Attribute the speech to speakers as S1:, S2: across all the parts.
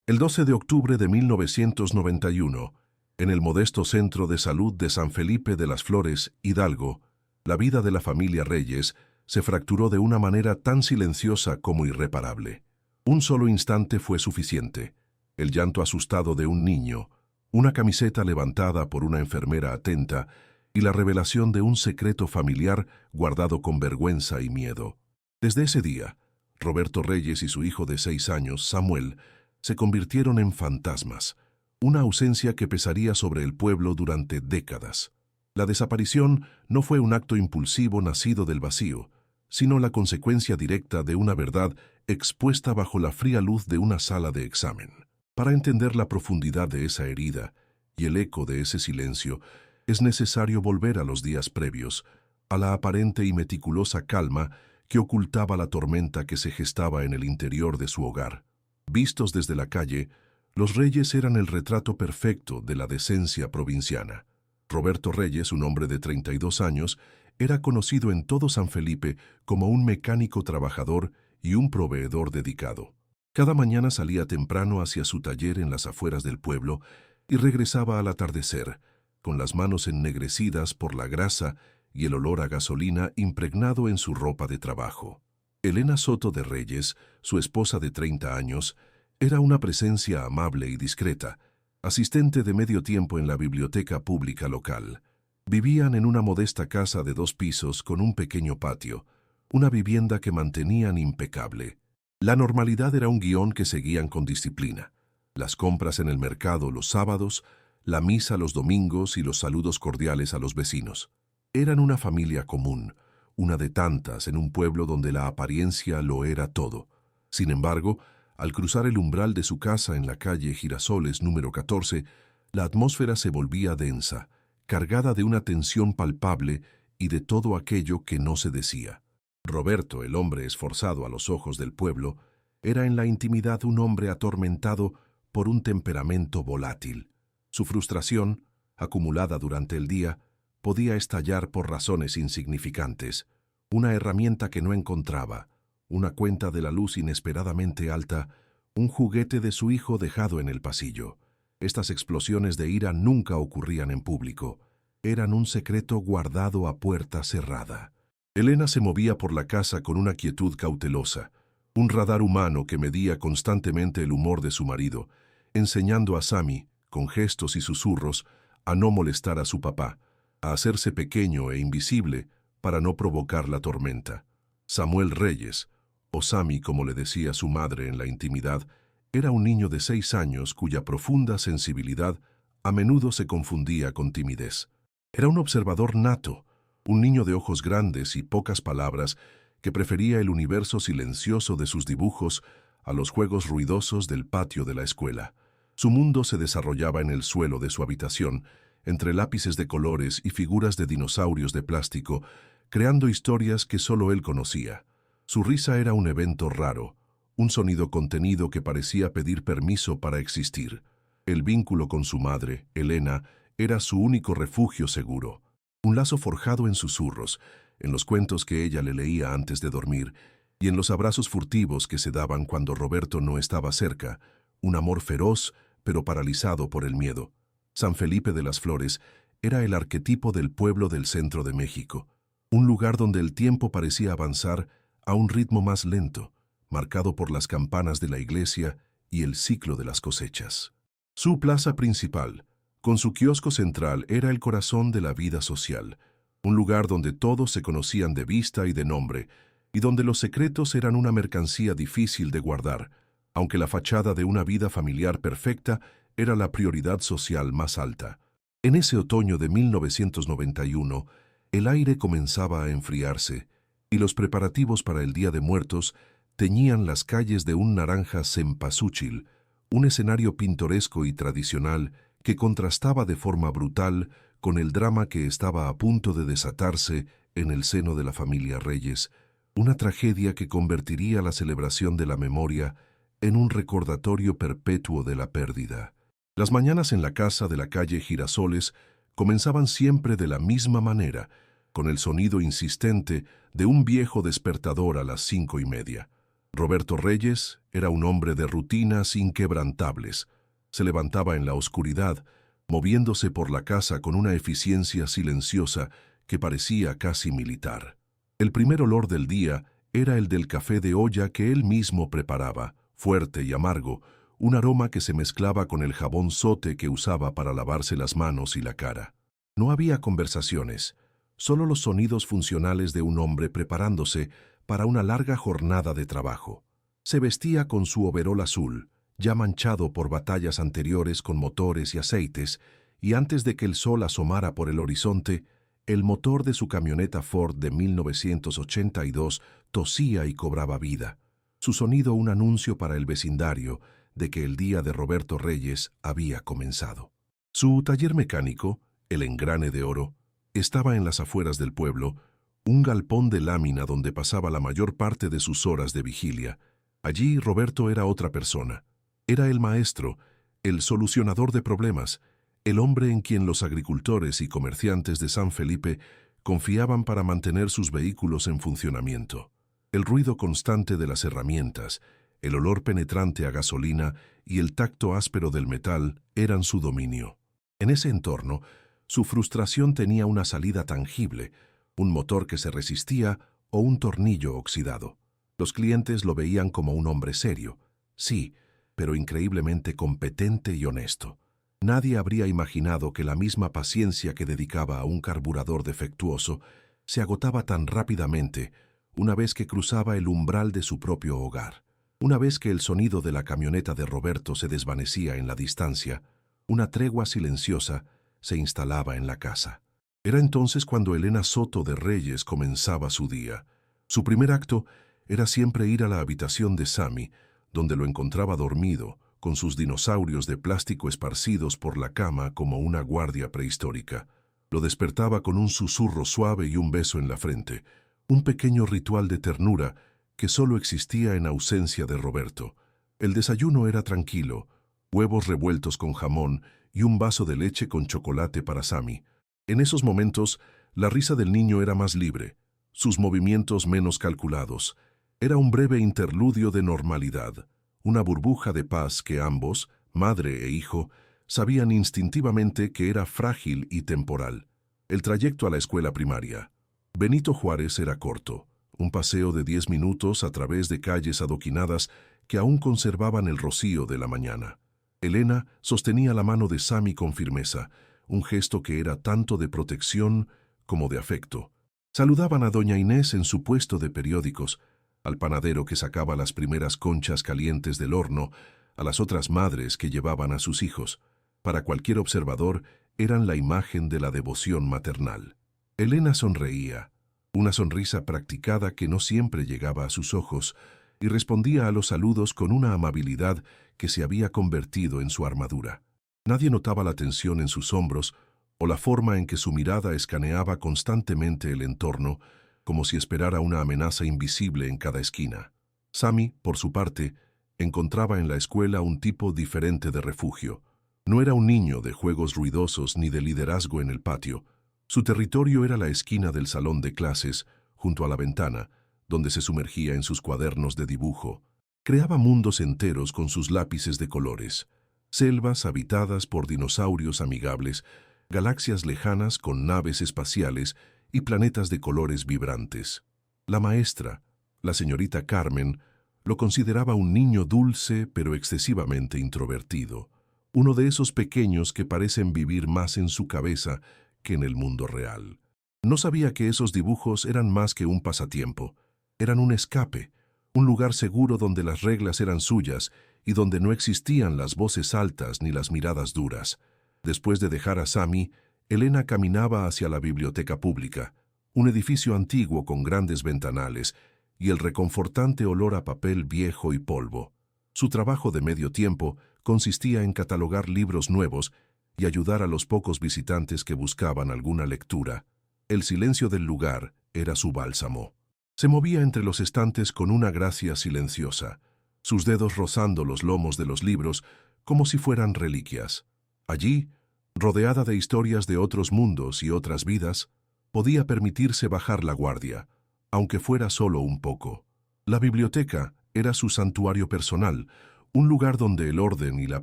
S1: El 12 de octubre de 1991, en el modesto Centro de Salud de San Felipe de las Flores, Hidalgo, la vida de la familia Reyes se fracturó de una manera tan silenciosa como irreparable. Un solo instante fue suficiente. El llanto asustado de un niño, una camiseta levantada por una enfermera atenta y la revelación de un secreto familiar guardado con vergüenza y miedo. Desde ese día, Roberto Reyes y su hijo de 6 años, Samuel, se convirtieron en fantasmas, una ausencia que pesaría sobre el pueblo durante décadas. La desaparición no fue un acto impulsivo nacido del vacío, sino la consecuencia directa de una verdad expuesta bajo la fría luz de una sala de examen. Para entender la profundidad de esa herida y el eco de ese silencio, es necesario volver a los días previos, a la aparente y meticulosa calma que ocultaba la tormenta que se gestaba en el interior de su hogar. Vistos desde la calle, los Reyes eran el retrato perfecto de la decencia provinciana. Roberto Reyes, un hombre de 32 años, era conocido en todo San Felipe como un mecánico trabajador y un proveedor dedicado. Cada mañana salía temprano hacia su taller en las afueras del pueblo y regresaba al atardecer, con las manos ennegrecidas por la grasa y el olor a gasolina impregnado en su ropa de trabajo. Elena Soto de Reyes, su esposa de 30 años, era una presencia amable y discreta, asistente de medio tiempo en la biblioteca pública local. Vivían en una modesta casa de 2 pisos con un pequeño patio, una vivienda que mantenían impecable. La normalidad era un guión que seguían con disciplina. Las compras en el mercado los sábados, la misa los domingos y los saludos cordiales a los vecinos. Eran una familia común, una de tantas en un pueblo donde la apariencia lo era todo. Sin embargo, al cruzar el umbral de su casa en la calle Girasoles número 14, la atmósfera se volvía densa, cargada de una tensión palpable y de todo aquello que no se decía. Roberto, el hombre esforzado a los ojos del pueblo, era en la intimidad un hombre atormentado por un temperamento volátil. Su frustración, acumulada durante el día, podía estallar por razones insignificantes, una herramienta que no encontraba, una cuenta de la luz inesperadamente alta, un juguete de su hijo dejado en el pasillo. Estas explosiones de ira nunca ocurrían en público, eran un secreto guardado a puerta cerrada. Elena se movía por la casa con una quietud cautelosa, un radar humano que medía constantemente el humor de su marido, enseñando a Sammy, con gestos y susurros, a no molestar a su papá, a hacerse pequeño e invisible para no provocar la tormenta. Samuel Reyes, o Sammy como le decía su madre en la intimidad, era un niño de 6 años cuya profunda sensibilidad a menudo se confundía con timidez. Era un observador nato, un niño de ojos grandes y pocas palabras que prefería el universo silencioso de sus dibujos a los juegos ruidosos del patio de la escuela. Su mundo se desarrollaba en el suelo de su habitación, entre lápices de colores y figuras de dinosaurios de plástico, creando historias que solo él conocía. Su risa era un evento raro, un sonido contenido que parecía pedir permiso para existir. El vínculo con su madre, Elena, era su único refugio seguro. Un lazo forjado en susurros, en los cuentos que ella le leía antes de dormir, y en los abrazos furtivos que se daban cuando Roberto no estaba cerca, un amor feroz, pero paralizado por el miedo. San Felipe de las Flores era el arquetipo del pueblo del centro de México, un lugar donde el tiempo parecía avanzar a un ritmo más lento, marcado por las campanas de la iglesia y el ciclo de las cosechas. Su plaza principal, con su kiosco central, era el corazón de la vida social, un lugar donde todos se conocían de vista y de nombre, y donde los secretos eran una mercancía difícil de guardar, aunque la fachada de una vida familiar perfecta era la prioridad social más alta. En ese otoño de 1991, el aire comenzaba a enfriarse, y los preparativos para el Día de Muertos teñían las calles de un naranja cempasúchil, un escenario pintoresco y tradicional que contrastaba de forma brutal con el drama que estaba a punto de desatarse en el seno de la familia Reyes, una tragedia que convertiría la celebración de la memoria en un recordatorio perpetuo de la pérdida. Las mañanas en la casa de la calle Girasoles comenzaban siempre de la misma manera, con el sonido insistente de un viejo despertador a las 5:30. Roberto Reyes era un hombre de rutinas inquebrantables. Se levantaba en la oscuridad, moviéndose por la casa con una eficiencia silenciosa que parecía casi militar. El primer olor del día era el del café de olla que él mismo preparaba, fuerte y amargo, un aroma que se mezclaba con el jabón Zote que usaba para lavarse las manos y la cara. No había conversaciones, solo los sonidos funcionales de un hombre preparándose para una larga jornada de trabajo. Se vestía con su overol azul, ya manchado por batallas anteriores con motores y aceites, y antes de que el sol asomara por el horizonte, el motor de su camioneta Ford de 1982 tosía y cobraba vida. Su sonido un anuncio para el vecindario de que el día de Roberto Reyes había comenzado. Su taller mecánico, el Engrane de Oro, estaba en las afueras del pueblo, un galpón de lámina donde pasaba la mayor parte de sus horas de vigilia. Allí Roberto era otra persona. Era el maestro, el solucionador de problemas, el hombre en quien los agricultores y comerciantes de San Felipe confiaban para mantener sus vehículos en funcionamiento. El ruido constante de las herramientas, el olor penetrante a gasolina y el tacto áspero del metal eran su dominio. En ese entorno, su frustración tenía una salida tangible, un motor que se resistía o un tornillo oxidado. Los clientes lo veían como un hombre serio, sí, pero increíblemente competente y honesto. Nadie habría imaginado que la misma paciencia que dedicaba a un carburador defectuoso se agotaba tan rápidamente una vez que cruzaba el umbral de su propio hogar. Una vez que el sonido de la camioneta de Roberto se desvanecía en la distancia, una tregua silenciosa se instalaba en la casa. Era entonces cuando Elena Soto de Reyes comenzaba su día. Su primer acto era siempre ir a la habitación de Sammy, donde lo encontraba dormido, con sus dinosaurios de plástico esparcidos por la cama como una guardia prehistórica. Lo despertaba con un susurro suave y un beso en la frente, un pequeño ritual de ternura que solo existía en ausencia de Roberto. El desayuno era tranquilo, huevos revueltos con jamón y un vaso de leche con chocolate para Sammy. En esos momentos, la risa del niño era más libre, sus movimientos menos calculados. Era un breve interludio de normalidad, una burbuja de paz que ambos, madre e hijo, sabían instintivamente que era frágil y temporal. El trayecto a la escuela primaria. Benito Juárez era corto, un paseo de 10 minutos a través de calles adoquinadas que aún conservaban el rocío de la mañana. Elena sostenía la mano de Sammy con firmeza, un gesto que era tanto de protección como de afecto. Saludaban a doña Inés en su puesto de periódicos, al panadero que sacaba las primeras conchas calientes del horno, a las otras madres que llevaban a sus hijos. Para cualquier observador, eran la imagen de la devoción maternal. Elena sonreía, una sonrisa practicada que no siempre llegaba a sus ojos, y respondía a los saludos con una amabilidad que se había convertido en su armadura. Nadie notaba la tensión en sus hombros o la forma en que su mirada escaneaba constantemente el entorno, como si esperara una amenaza invisible en cada esquina. Sammy, por su parte, encontraba en la escuela un tipo diferente de refugio. No era un niño de juegos ruidosos ni de liderazgo en el patio. Su territorio era la esquina del salón de clases, junto a la ventana, donde se sumergía en sus cuadernos de dibujo. Creaba mundos enteros con sus lápices de colores, selvas habitadas por dinosaurios amigables, galaxias lejanas con naves espaciales y planetas de colores vibrantes. La maestra, la señorita Carmen, lo consideraba un niño dulce pero excesivamente introvertido, uno de esos pequeños que parecen vivir más en su cabeza que en el mundo real. No sabía que esos dibujos eran más que un pasatiempo, eran un escape, un lugar seguro donde las reglas eran suyas y donde no existían las voces altas ni las miradas duras. Después de dejar a Sammy, Elena caminaba hacia la biblioteca pública, un edificio antiguo con grandes ventanales y el reconfortante olor a papel viejo y polvo. Su trabajo de medio tiempo consistía en catalogar libros nuevos y ayudar a los pocos visitantes que buscaban alguna lectura. El silencio del lugar era su bálsamo. Se movía entre los estantes con una gracia silenciosa, sus dedos rozando los lomos de los libros como si fueran reliquias. Allí, rodeada de historias de otros mundos y otras vidas, podía permitirse bajar la guardia, aunque fuera solo un poco. La biblioteca, era su santuario personal, un lugar donde el orden y la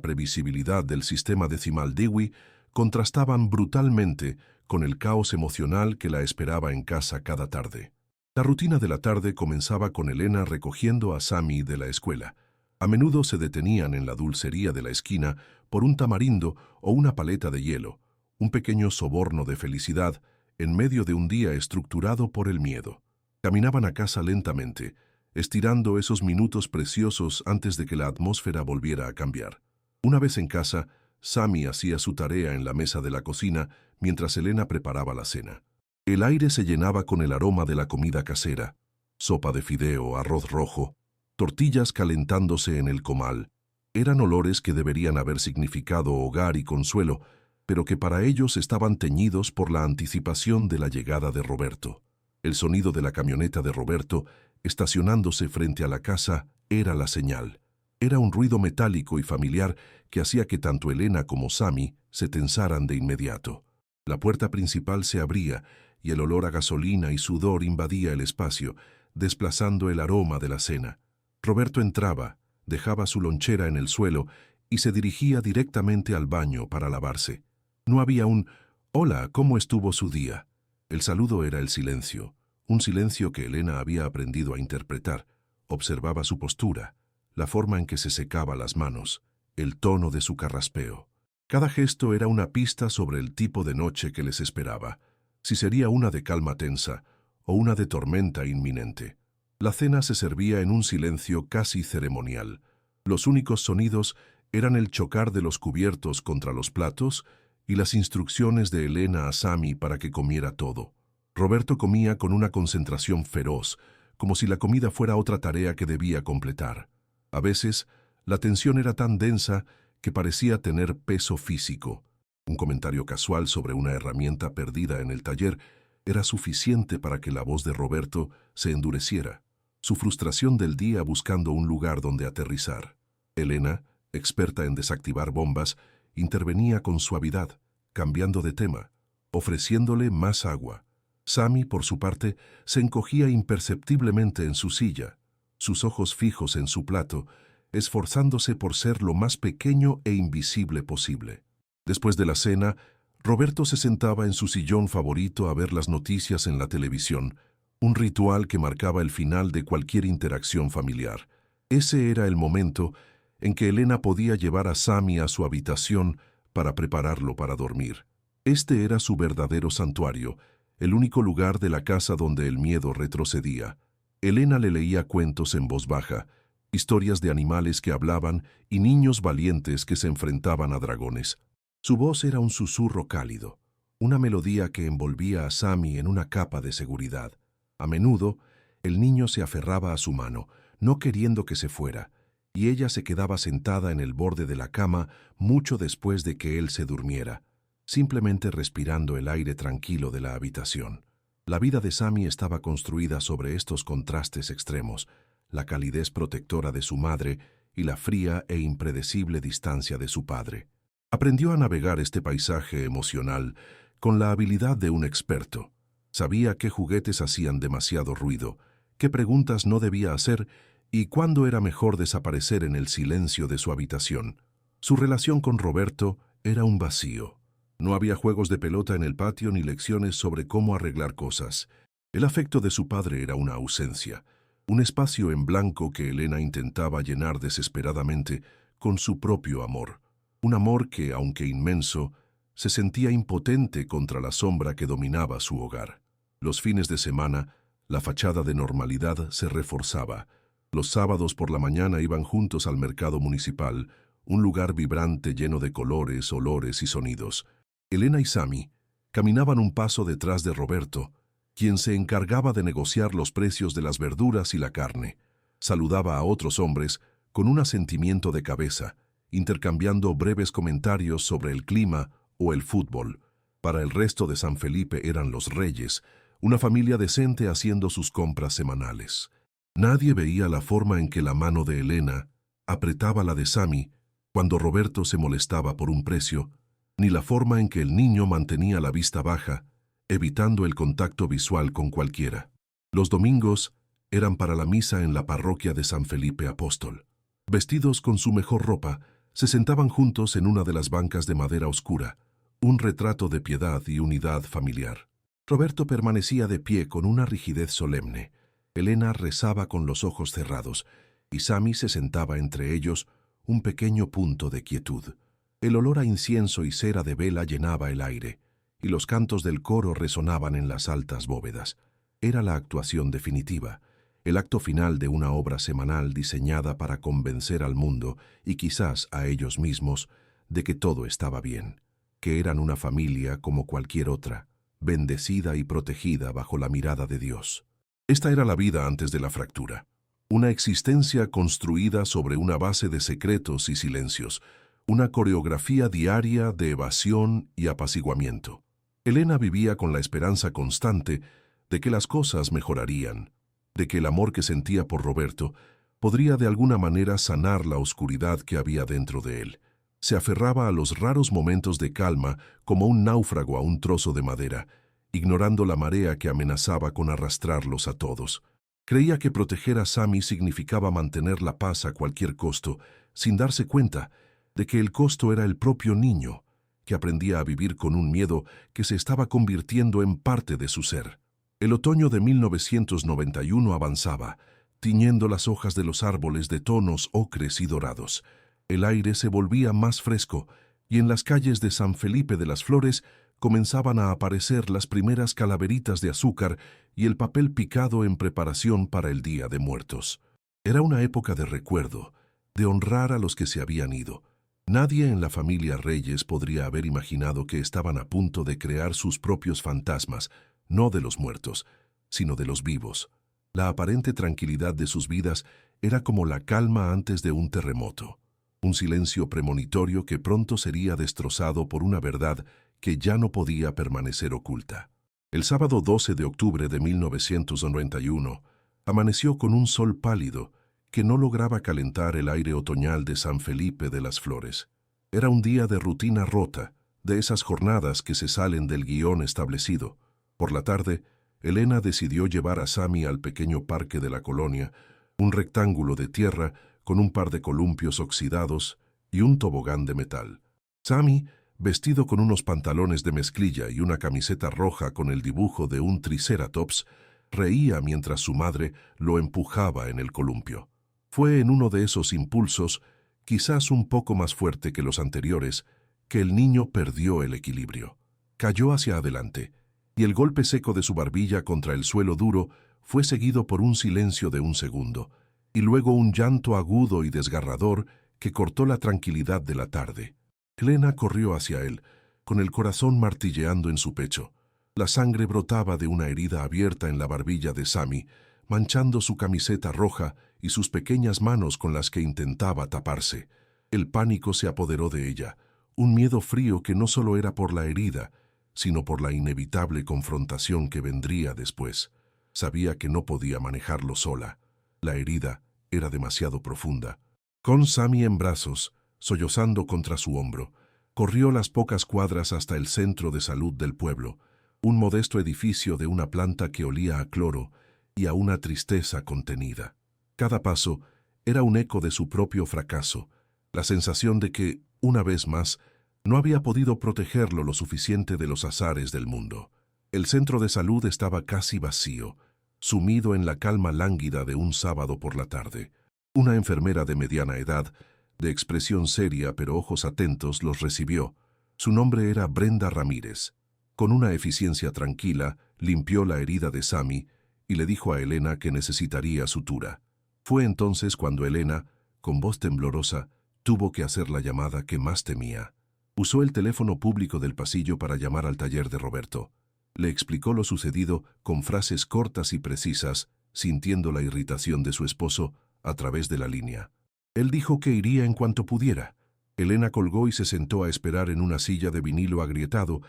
S1: previsibilidad del sistema decimal Dewey contrastaban brutalmente con el caos emocional que la esperaba en casa cada tarde. La rutina de la tarde comenzaba con Elena recogiendo a Sammy de la escuela. A menudo se detenían en la dulcería de la esquina por un tamarindo o una paleta de hielo, un pequeño soborno de felicidad en medio de un día estructurado por el miedo. Caminaban a casa lentamente, estirando esos minutos preciosos antes de que la atmósfera volviera a cambiar. Una vez en casa, Sammy hacía su tarea en la mesa de la cocina mientras Elena preparaba la cena. El aire se llenaba con el aroma de la comida casera, sopa de fideo, arroz rojo, tortillas calentándose en el comal. Eran olores que deberían haber significado hogar y consuelo, pero que para ellos estaban teñidos por la anticipación de la llegada de Roberto. El sonido de la camioneta de Roberto, estacionándose frente a la casa, era la señal. Era un ruido metálico y familiar que hacía que tanto Elena como Sammy se tensaran de inmediato. La puerta principal se abría y el olor a gasolina y sudor invadía el espacio, desplazando el aroma de la cena. Roberto entraba, dejaba su lonchera en el suelo y se dirigía directamente al baño para lavarse. No había un «Hola, ¿cómo estuvo su día?». El saludo era el silencio, un silencio que Elena había aprendido a interpretar. Observaba su postura, la forma en que se secaba las manos, el tono de su carraspeo. Cada gesto era una pista sobre el tipo de noche que les esperaba, si sería una de calma tensa o una de tormenta inminente. La cena se servía en un silencio casi ceremonial. Los únicos sonidos eran el chocar de los cubiertos contra los platos y las instrucciones de Elena a Sammy para que comiera todo. Roberto comía con una concentración feroz, como si la comida fuera otra tarea que debía completar. A veces, la tensión era tan densa que parecía tener peso físico. Un comentario casual sobre una herramienta perdida en el taller era suficiente para que la voz de Roberto se endureciera. Su frustración del día buscando un lugar donde aterrizar. Elena, experta en desactivar bombas, intervenía con suavidad, cambiando de tema, ofreciéndole más agua. Sammy, por su parte, se encogía imperceptiblemente en su silla, sus ojos fijos en su plato, esforzándose por ser lo más pequeño e invisible posible. Después de la cena, Roberto se sentaba en su sillón favorito a ver las noticias en la televisión, un ritual que marcaba el final de cualquier interacción familiar. Ese era el momento en que Elena podía llevar a Sammy a su habitación para prepararlo para dormir. Este era su verdadero santuario, el único lugar de la casa donde el miedo retrocedía. Elena le leía cuentos en voz baja, historias de animales que hablaban y niños valientes que se enfrentaban a dragones. Su voz era un susurro cálido, una melodía que envolvía a Sammy en una capa de seguridad. A menudo, el niño se aferraba a su mano, no queriendo que se fuera, y ella se quedaba sentada en el borde de la cama mucho después de que él se durmiera, simplemente respirando el aire tranquilo de la habitación. La vida de Sammy estaba construida sobre estos contrastes extremos, la calidez protectora de su madre y la fría e impredecible distancia de su padre. Aprendió a navegar este paisaje emocional con la habilidad de un experto. Sabía qué juguetes hacían demasiado ruido, qué preguntas no debía hacer y cuándo era mejor desaparecer en el silencio de su habitación. Su relación con Roberto era un vacío. No había juegos de pelota en el patio ni lecciones sobre cómo arreglar cosas. El afecto de su padre era una ausencia, un espacio en blanco que Elena intentaba llenar desesperadamente con su propio amor. Un amor que, aunque inmenso, se sentía impotente contra la sombra que dominaba su hogar. Los fines de semana, la fachada de normalidad se reforzaba. Los sábados por la mañana iban juntos al mercado municipal, un lugar vibrante lleno de colores, olores y sonidos. Elena y Sammy caminaban un paso detrás de Roberto, quien se encargaba de negociar los precios de las verduras y la carne. Saludaba a otros hombres con un asentimiento de cabeza, intercambiando breves comentarios sobre el clima o el fútbol. Para el resto de San Felipe eran los Reyes, una familia decente haciendo sus compras semanales. Nadie veía la forma en que la mano de Elena apretaba la de Sammy cuando Roberto se molestaba por un precio, ni la forma en que el niño mantenía la vista baja, evitando el contacto visual con cualquiera. Los domingos, eran para la misa en la parroquia de San Felipe Apóstol. Vestidos con su mejor ropa, se sentaban juntos en una de las bancas de madera oscura, un retrato de piedad y unidad familiar. Roberto permanecía de pie con una rigidez solemne. Elena rezaba con los ojos cerrados, y Sami se sentaba entre ellos, un pequeño punto de quietud. El olor a incienso y cera de vela llenaba el aire, y los cantos del coro resonaban en las altas bóvedas. Era la actuación definitiva, el acto final de una obra semanal diseñada para convencer al mundo, y quizás a ellos mismos, de que todo estaba bien, que eran una familia como cualquier otra, bendecida y protegida bajo la mirada de Dios. Esta era la vida antes de la fractura. Una existencia construida sobre una base de secretos y silencios, una coreografía diaria de evasión y apaciguamiento. Elena vivía con la esperanza constante de que las cosas mejorarían, de que el amor que sentía por Roberto podría de alguna manera sanar la oscuridad que había dentro de él. Se aferraba a los raros momentos de calma como un náufrago a un trozo de madera, ignorando la marea que amenazaba con arrastrarlos a todos. Creía que proteger a Sami significaba mantener la paz a cualquier costo, sin darse cuenta de que el costo era el propio niño, que aprendía a vivir con un miedo que se estaba convirtiendo en parte de su ser. El otoño de 1991 avanzaba, tiñendo las hojas de los árboles de tonos ocres y dorados. El aire se volvía más fresco, y en las calles de San Felipe de las Flores comenzaban a aparecer las primeras calaveritas de azúcar y el papel picado en preparación para el Día de Muertos. Era una época de recuerdo, de honrar a los que se habían ido. Nadie en la familia Reyes podría haber imaginado que estaban a punto de crear sus propios fantasmas, no de los muertos, sino de los vivos. La aparente tranquilidad de sus vidas era como la calma antes de un terremoto, un silencio premonitorio que pronto sería destrozado por una verdad que ya no podía permanecer oculta. El sábado 12 de octubre de 1991 amaneció con un sol pálido que no lograba calentar el aire otoñal de San Felipe de las Flores. Era un día de rutina rota, de esas jornadas que se salen del guión establecido. Por la tarde, Elena decidió llevar a Sami al pequeño parque de la colonia, un rectángulo de tierra con un par de columpios oxidados y un tobogán de metal. Sami, vestido con unos pantalones de mezclilla y una camiseta roja con el dibujo de un triceratops, reía mientras su madre lo empujaba en el columpio. Fue en uno de esos impulsos, quizás un poco más fuerte que los anteriores, que el niño perdió el equilibrio. Cayó hacia adelante, y el golpe seco de su barbilla contra el suelo duro fue seguido por un silencio de un segundo, y luego un llanto agudo y desgarrador que cortó la tranquilidad de la tarde. Elena corrió hacia él, con el corazón martilleando en su pecho. La sangre brotaba de una herida abierta en la barbilla de Sami, manchando su camiseta roja y sus pequeñas manos con las que intentaba taparse. El pánico se apoderó de ella, un miedo frío que no solo era por la herida, sino por la inevitable confrontación que vendría después. Sabía que no podía manejarlo sola. La herida era demasiado profunda. Con Sami en brazos, sollozando contra su hombro, corrió las pocas cuadras hasta el centro de salud del pueblo, un modesto edificio de una planta que olía a cloro y a una tristeza contenida. Cada paso era un eco de su propio fracaso, la sensación de que, una vez más, no había podido protegerlo lo suficiente de los azares del mundo. El centro de salud estaba casi vacío, sumido en la calma lánguida de un sábado por la tarde. Una enfermera de mediana edad, de expresión seria pero ojos atentos, los recibió. Su nombre era Brenda Ramírez. Con una eficiencia tranquila, limpió la herida de Sami y le dijo a Elena que necesitaría sutura. Fue entonces cuando Elena, con voz temblorosa, tuvo que hacer la llamada que más temía. Usó el teléfono público del pasillo para llamar al taller de Roberto. Le explicó lo sucedido con frases cortas y precisas, sintiendo la irritación de su esposo a través de la línea. Él dijo que iría en cuanto pudiera. Elena colgó y se sentó a esperar en una silla de vinilo agrietado,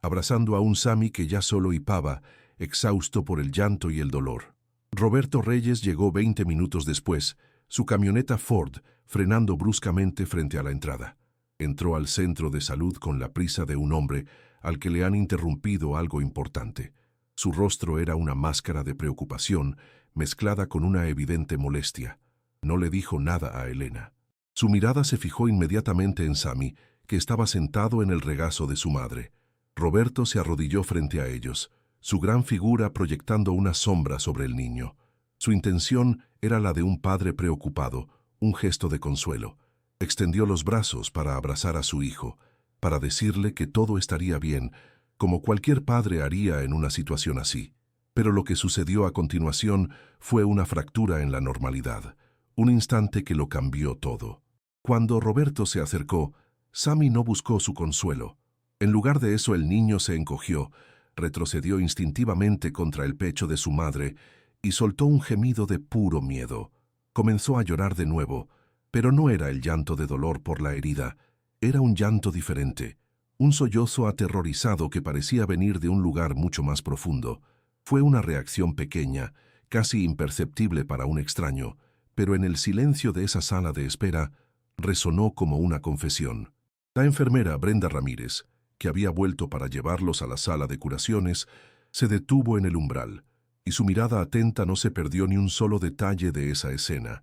S1: abrazando a un Sami que ya solo hipaba, exhausto por el llanto y el dolor. Roberto Reyes llegó 20 minutos después, su camioneta Ford frenando bruscamente frente a la entrada. Entró al centro de salud con la prisa de un hombre al que le han interrumpido algo importante. Su rostro era una máscara de preocupación, mezclada con una evidente molestia. No le dijo nada a Elena. Su mirada se fijó inmediatamente en Sami, que estaba sentado en el regazo de su madre. Roberto se arrodilló frente a ellos, su gran figura proyectando una sombra sobre el niño. Su intención era la de un padre preocupado, un gesto de consuelo. Extendió los brazos para abrazar a su hijo, para decirle que todo estaría bien, como cualquier padre haría en una situación así. Pero lo que sucedió a continuación fue una fractura en la normalidad, un instante que lo cambió todo. Cuando Roberto se acercó, Sami no buscó su consuelo. En lugar de eso, el niño se encogió, retrocedió instintivamente contra el pecho de su madre y soltó un gemido de puro miedo. Comenzó a llorar de nuevo, pero no era el llanto de dolor por la herida, era un llanto diferente, un sollozo aterrorizado que parecía venir de un lugar mucho más profundo. Fue una reacción pequeña, casi imperceptible para un extraño, pero en el silencio de esa sala de espera resonó como una confesión. La enfermera Brenda Ramírez, que había vuelto para llevarlos a la sala de curaciones, se detuvo en el umbral, y su mirada atenta no se perdió ni un solo detalle de esa escena.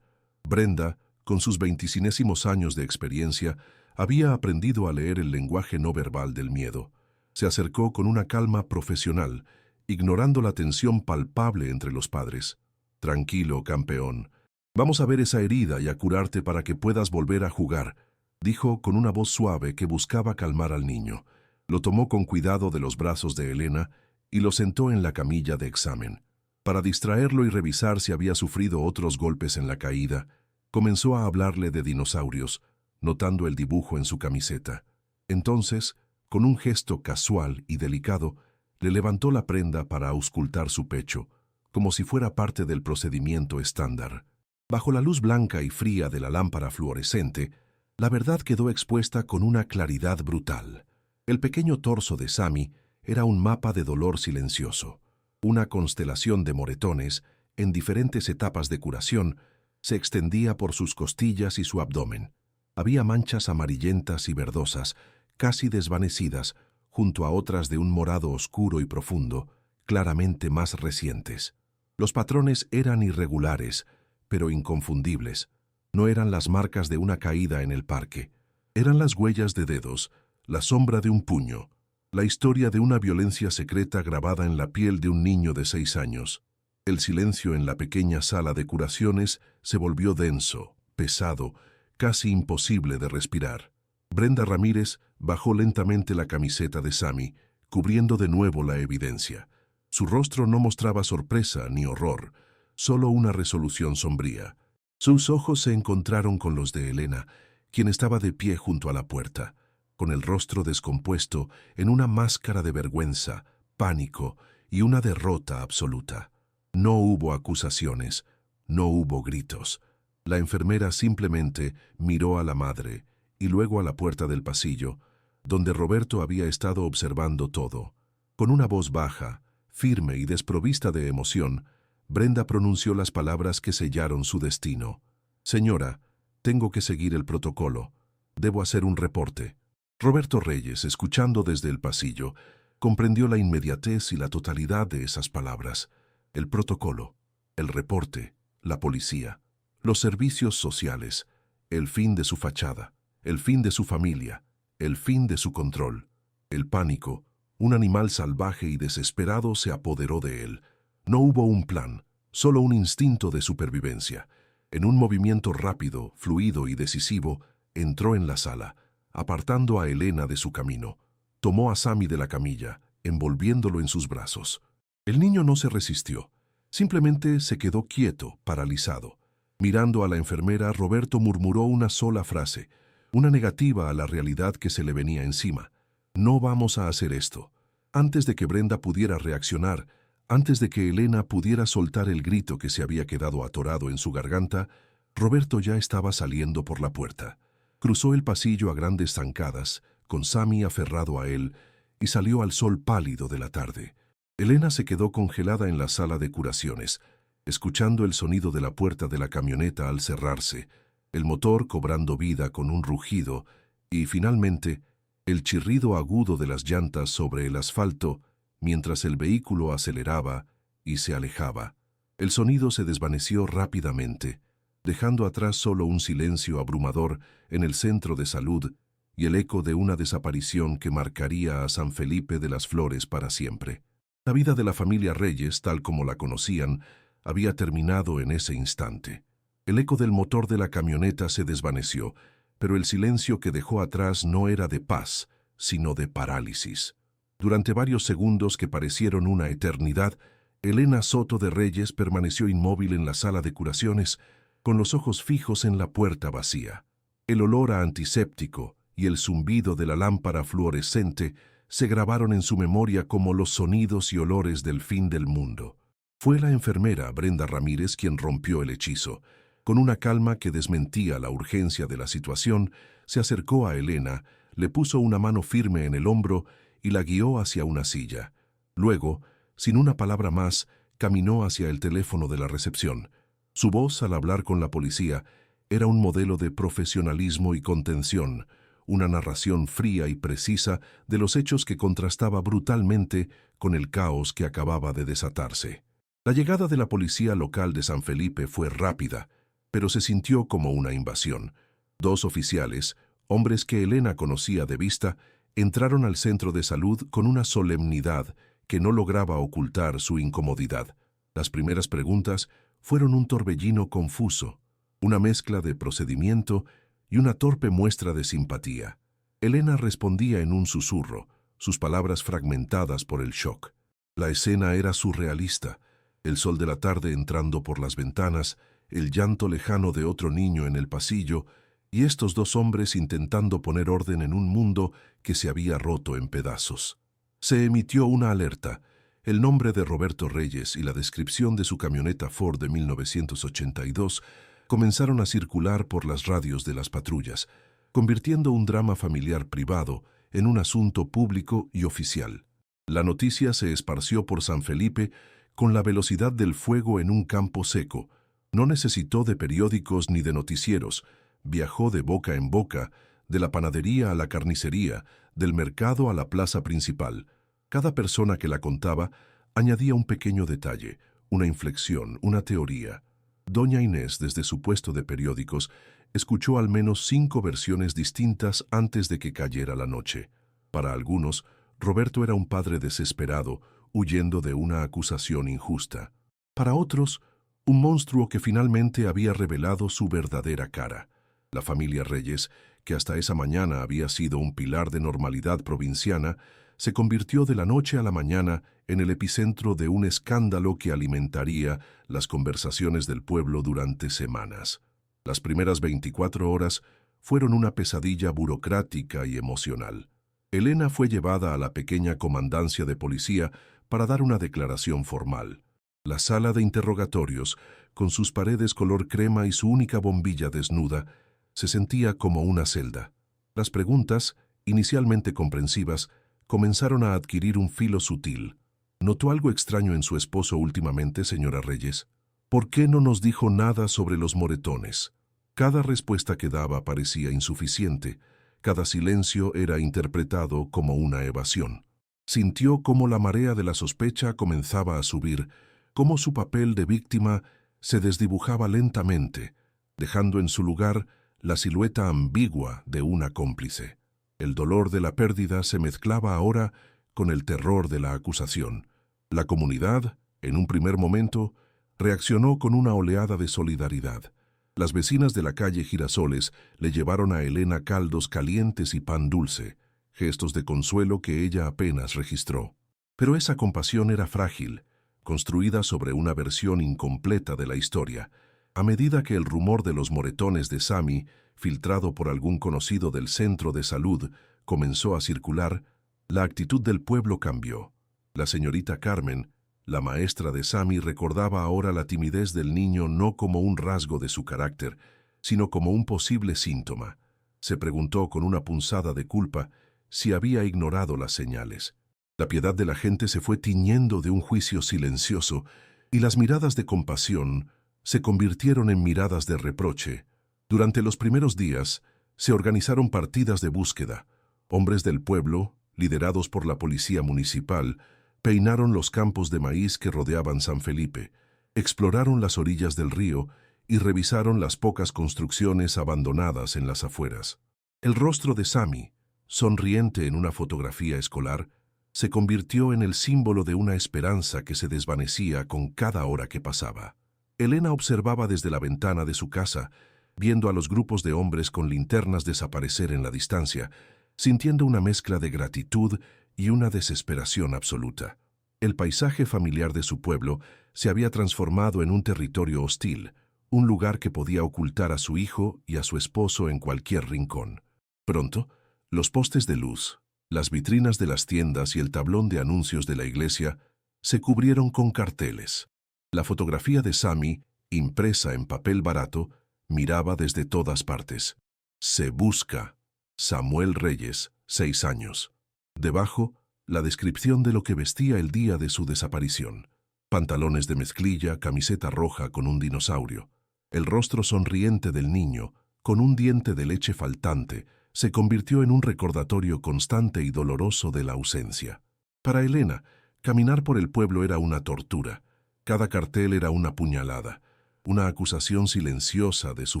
S1: Brenda, con sus 25 años de experiencia, había aprendido a leer el lenguaje no verbal del miedo. Se acercó con una calma profesional, ignorando la tensión palpable entre los padres. «Tranquilo, campeón. Vamos a ver esa herida y a curarte para que puedas volver a jugar», dijo con una voz suave que buscaba calmar al niño. Lo tomó con cuidado de los brazos de Elena y lo sentó en la camilla de examen. Para distraerlo y revisar si había sufrido otros golpes en la caída, comenzó a hablarle de dinosaurios, notando el dibujo en su camiseta. Entonces, con un gesto casual y delicado, le levantó la prenda para auscultar su pecho, como si fuera parte del procedimiento estándar. Bajo la luz blanca y fría de la lámpara fluorescente, la verdad quedó expuesta con una claridad brutal. El pequeño torso de Sami era un mapa de dolor silencioso. Una constelación de moretones, en diferentes etapas de curación, se extendía por sus costillas y su abdomen. Había manchas amarillentas y verdosas, casi desvanecidas, junto a otras de un morado oscuro y profundo, claramente más recientes. Los patrones eran irregulares, pero inconfundibles. No eran las marcas de una caída en el parque. Eran las huellas de dedos, la sombra de un puño, la historia de una violencia secreta grabada en la piel de un niño de 6 años. El silencio en la pequeña sala de curaciones se volvió denso, pesado, casi imposible de respirar. Brenda Ramírez bajó lentamente la camiseta de Sami, cubriendo de nuevo la evidencia. Su rostro no mostraba sorpresa ni horror, solo una resolución sombría. Sus ojos se encontraron con los de Elena, quien estaba de pie junto a la puerta, con el rostro descompuesto en una máscara de vergüenza, pánico y una derrota absoluta. No hubo acusaciones, no hubo gritos. La enfermera simplemente miró a la madre y luego a la puerta del pasillo, donde Roberto había estado observando todo. Con una voz baja, firme y desprovista de emoción, Brenda pronunció las palabras que sellaron su destino. «Señora, tengo que seguir el protocolo. Debo hacer un reporte». Roberto Reyes, escuchando desde el pasillo, comprendió la inmediatez y la totalidad de esas palabras. El protocolo, el reporte, la policía, los servicios sociales, el fin de su fachada, el fin de su familia, el fin de su control. El pánico, un animal salvaje y desesperado, se apoderó de él. No hubo un plan, solo un instinto de supervivencia. En un movimiento rápido, fluido y decisivo, entró en la sala, apartando a Elena de su camino. Tomó a Sami de la camilla, envolviéndolo en sus brazos. El niño no se resistió, simplemente se quedó quieto, paralizado. Mirando a la enfermera, Roberto murmuró una sola frase, una negativa a la realidad que se le venía encima. «No vamos a hacer esto». Antes de que Brenda pudiera reaccionar, antes de que Elena pudiera soltar el grito que se había quedado atorado en su garganta, Roberto ya estaba saliendo por la puerta. Cruzó el pasillo a grandes zancadas, con Sami aferrado a él, y salió al sol pálido de la tarde. Elena se quedó congelada en la sala de curaciones, escuchando el sonido de la puerta de la camioneta al cerrarse, el motor cobrando vida con un rugido y, finalmente, el chirrido agudo de las llantas sobre el asfalto mientras el vehículo aceleraba y se alejaba. El sonido se desvaneció rápidamente, dejando atrás solo un silencio abrumador en el centro de salud y el eco de una desaparición que marcaría a San Felipe de las Flores para siempre. La vida de la familia Reyes, tal como la conocían, había terminado en ese instante. El eco del motor de la camioneta se desvaneció, pero el silencio que dejó atrás no era de paz, sino de parálisis. Durante varios segundos que parecieron una eternidad, Elena Soto de Reyes permaneció inmóvil en la sala de curaciones, con los ojos fijos en la puerta vacía. El olor a antiséptico y el zumbido de la lámpara fluorescente se grabaron en su memoria como los sonidos y olores del fin del mundo. Fue la enfermera Brenda Ramírez quien rompió el hechizo. Con una calma que desmentía la urgencia de la situación, se acercó a Elena, le puso una mano firme en el hombro y la guió hacia una silla. Luego, sin una palabra más, caminó hacia el teléfono de la recepción. Su voz, al hablar con la policía, era un modelo de profesionalismo y contención, una narración fría y precisa de los hechos que contrastaba brutalmente con el caos que acababa de desatarse. La llegada de la policía local de San Felipe fue rápida, pero se sintió como una invasión. 2 oficiales, hombres que Elena conocía de vista, entraron al centro de salud con una solemnidad que no lograba ocultar su incomodidad. Las primeras preguntas fueron un torbellino confuso, una mezcla de procedimiento y una torpe muestra de simpatía. Elena respondía en un susurro, sus palabras fragmentadas por el shock. La escena era surrealista, el sol de la tarde entrando por las ventanas, el llanto lejano de otro niño en el pasillo y estos 2 hombres intentando poner orden en un mundo que se había roto en pedazos. Se emitió una alerta. El nombre de Roberto Reyes y la descripción de su camioneta Ford de 1982 comenzaron a circular por las radios de las patrullas, convirtiendo un drama familiar privado en un asunto público y oficial. La noticia se esparció por San Felipe con la velocidad del fuego en un campo seco. No necesitó de periódicos ni de noticieros, viajó de boca en boca, de la panadería a la carnicería, del mercado a la plaza principal. Cada persona que la contaba añadía un pequeño detalle, una inflexión, una teoría. Doña Inés, desde su puesto de periódicos, escuchó al menos 5 versiones distintas antes de que cayera la noche. Para algunos, Roberto era un padre desesperado, huyendo de una acusación injusta. Para otros, un monstruo que finalmente había revelado su verdadera cara. La familia Reyes, que hasta esa mañana había sido un pilar de normalidad provinciana, se convirtió de la noche a la mañana en el epicentro de un escándalo que alimentaría las conversaciones del pueblo durante semanas. Las primeras 24 horas fueron una pesadilla burocrática y emocional. Elena fue llevada a la pequeña comandancia de policía para dar una declaración formal. La sala de interrogatorios, con sus paredes color crema y su única bombilla desnuda, se sentía como una celda. Las preguntas, inicialmente comprensivas, comenzaron a adquirir un filo sutil. ¿Notó algo extraño en su esposo últimamente, señora Reyes? ¿Por qué no nos dijo nada sobre los moretones? Cada respuesta que daba parecía insuficiente. Cada silencio era interpretado como una evasión. Sintió cómo la marea de la sospecha comenzaba a subir, cómo su papel de víctima se desdibujaba lentamente, dejando en su lugar la silueta ambigua de una cómplice. El dolor de la pérdida se mezclaba ahora con el terror de la acusación. La comunidad, en un primer momento, reaccionó con una oleada de solidaridad. Las vecinas de la calle Girasoles le llevaron a Elena caldos calientes y pan dulce, gestos de consuelo que ella apenas registró. Pero esa compasión era frágil, construida sobre una versión incompleta de la historia. A medida que el rumor de los moretones de Sammy, filtrado por algún conocido del centro de salud, comenzó a circular, la actitud del pueblo cambió. La señorita Carmen, la maestra de Sammy, recordaba ahora la timidez del niño no como un rasgo de su carácter, sino como un posible síntoma. Se preguntó con una punzada de culpa si había ignorado las señales. La piedad de la gente se fue tiñendo de un juicio silencioso y las miradas de compasión se convirtieron en miradas de reproche. Durante los primeros días se organizaron partidas de búsqueda. Hombres del pueblo, liderados por la policía municipal, peinaron los campos de maíz que rodeaban San Felipe. Exploraron las orillas del río y revisaron las pocas construcciones abandonadas en las afueras. El rostro de Sammy, sonriente en una fotografía escolar, se convirtió en el símbolo de una esperanza que se desvanecía con cada hora que pasaba. Elena observaba desde la ventana de su casa, viendo a los grupos de hombres con linternas desaparecer en la distancia, sintiendo una mezcla de gratitud y una desesperación absoluta. El paisaje familiar de su pueblo se había transformado en un territorio hostil, un lugar que podía ocultar a su hijo y a su esposo en cualquier rincón. Pronto, los postes de luz, las vitrinas de las tiendas y el tablón de anuncios de la iglesia se cubrieron con carteles. La fotografía de Sammy, impresa en papel barato, miraba desde todas partes. Se busca. Samuel Reyes, 6 años. Debajo, la descripción de lo que vestía el día de su desaparición. Pantalones de mezclilla, camiseta roja con un dinosaurio. El rostro sonriente del niño, con un diente de leche faltante, se convirtió en un recordatorio constante y doloroso de la ausencia. Para Elena, caminar por el pueblo era una tortura. Cada cartel era una puñalada, una acusación silenciosa de su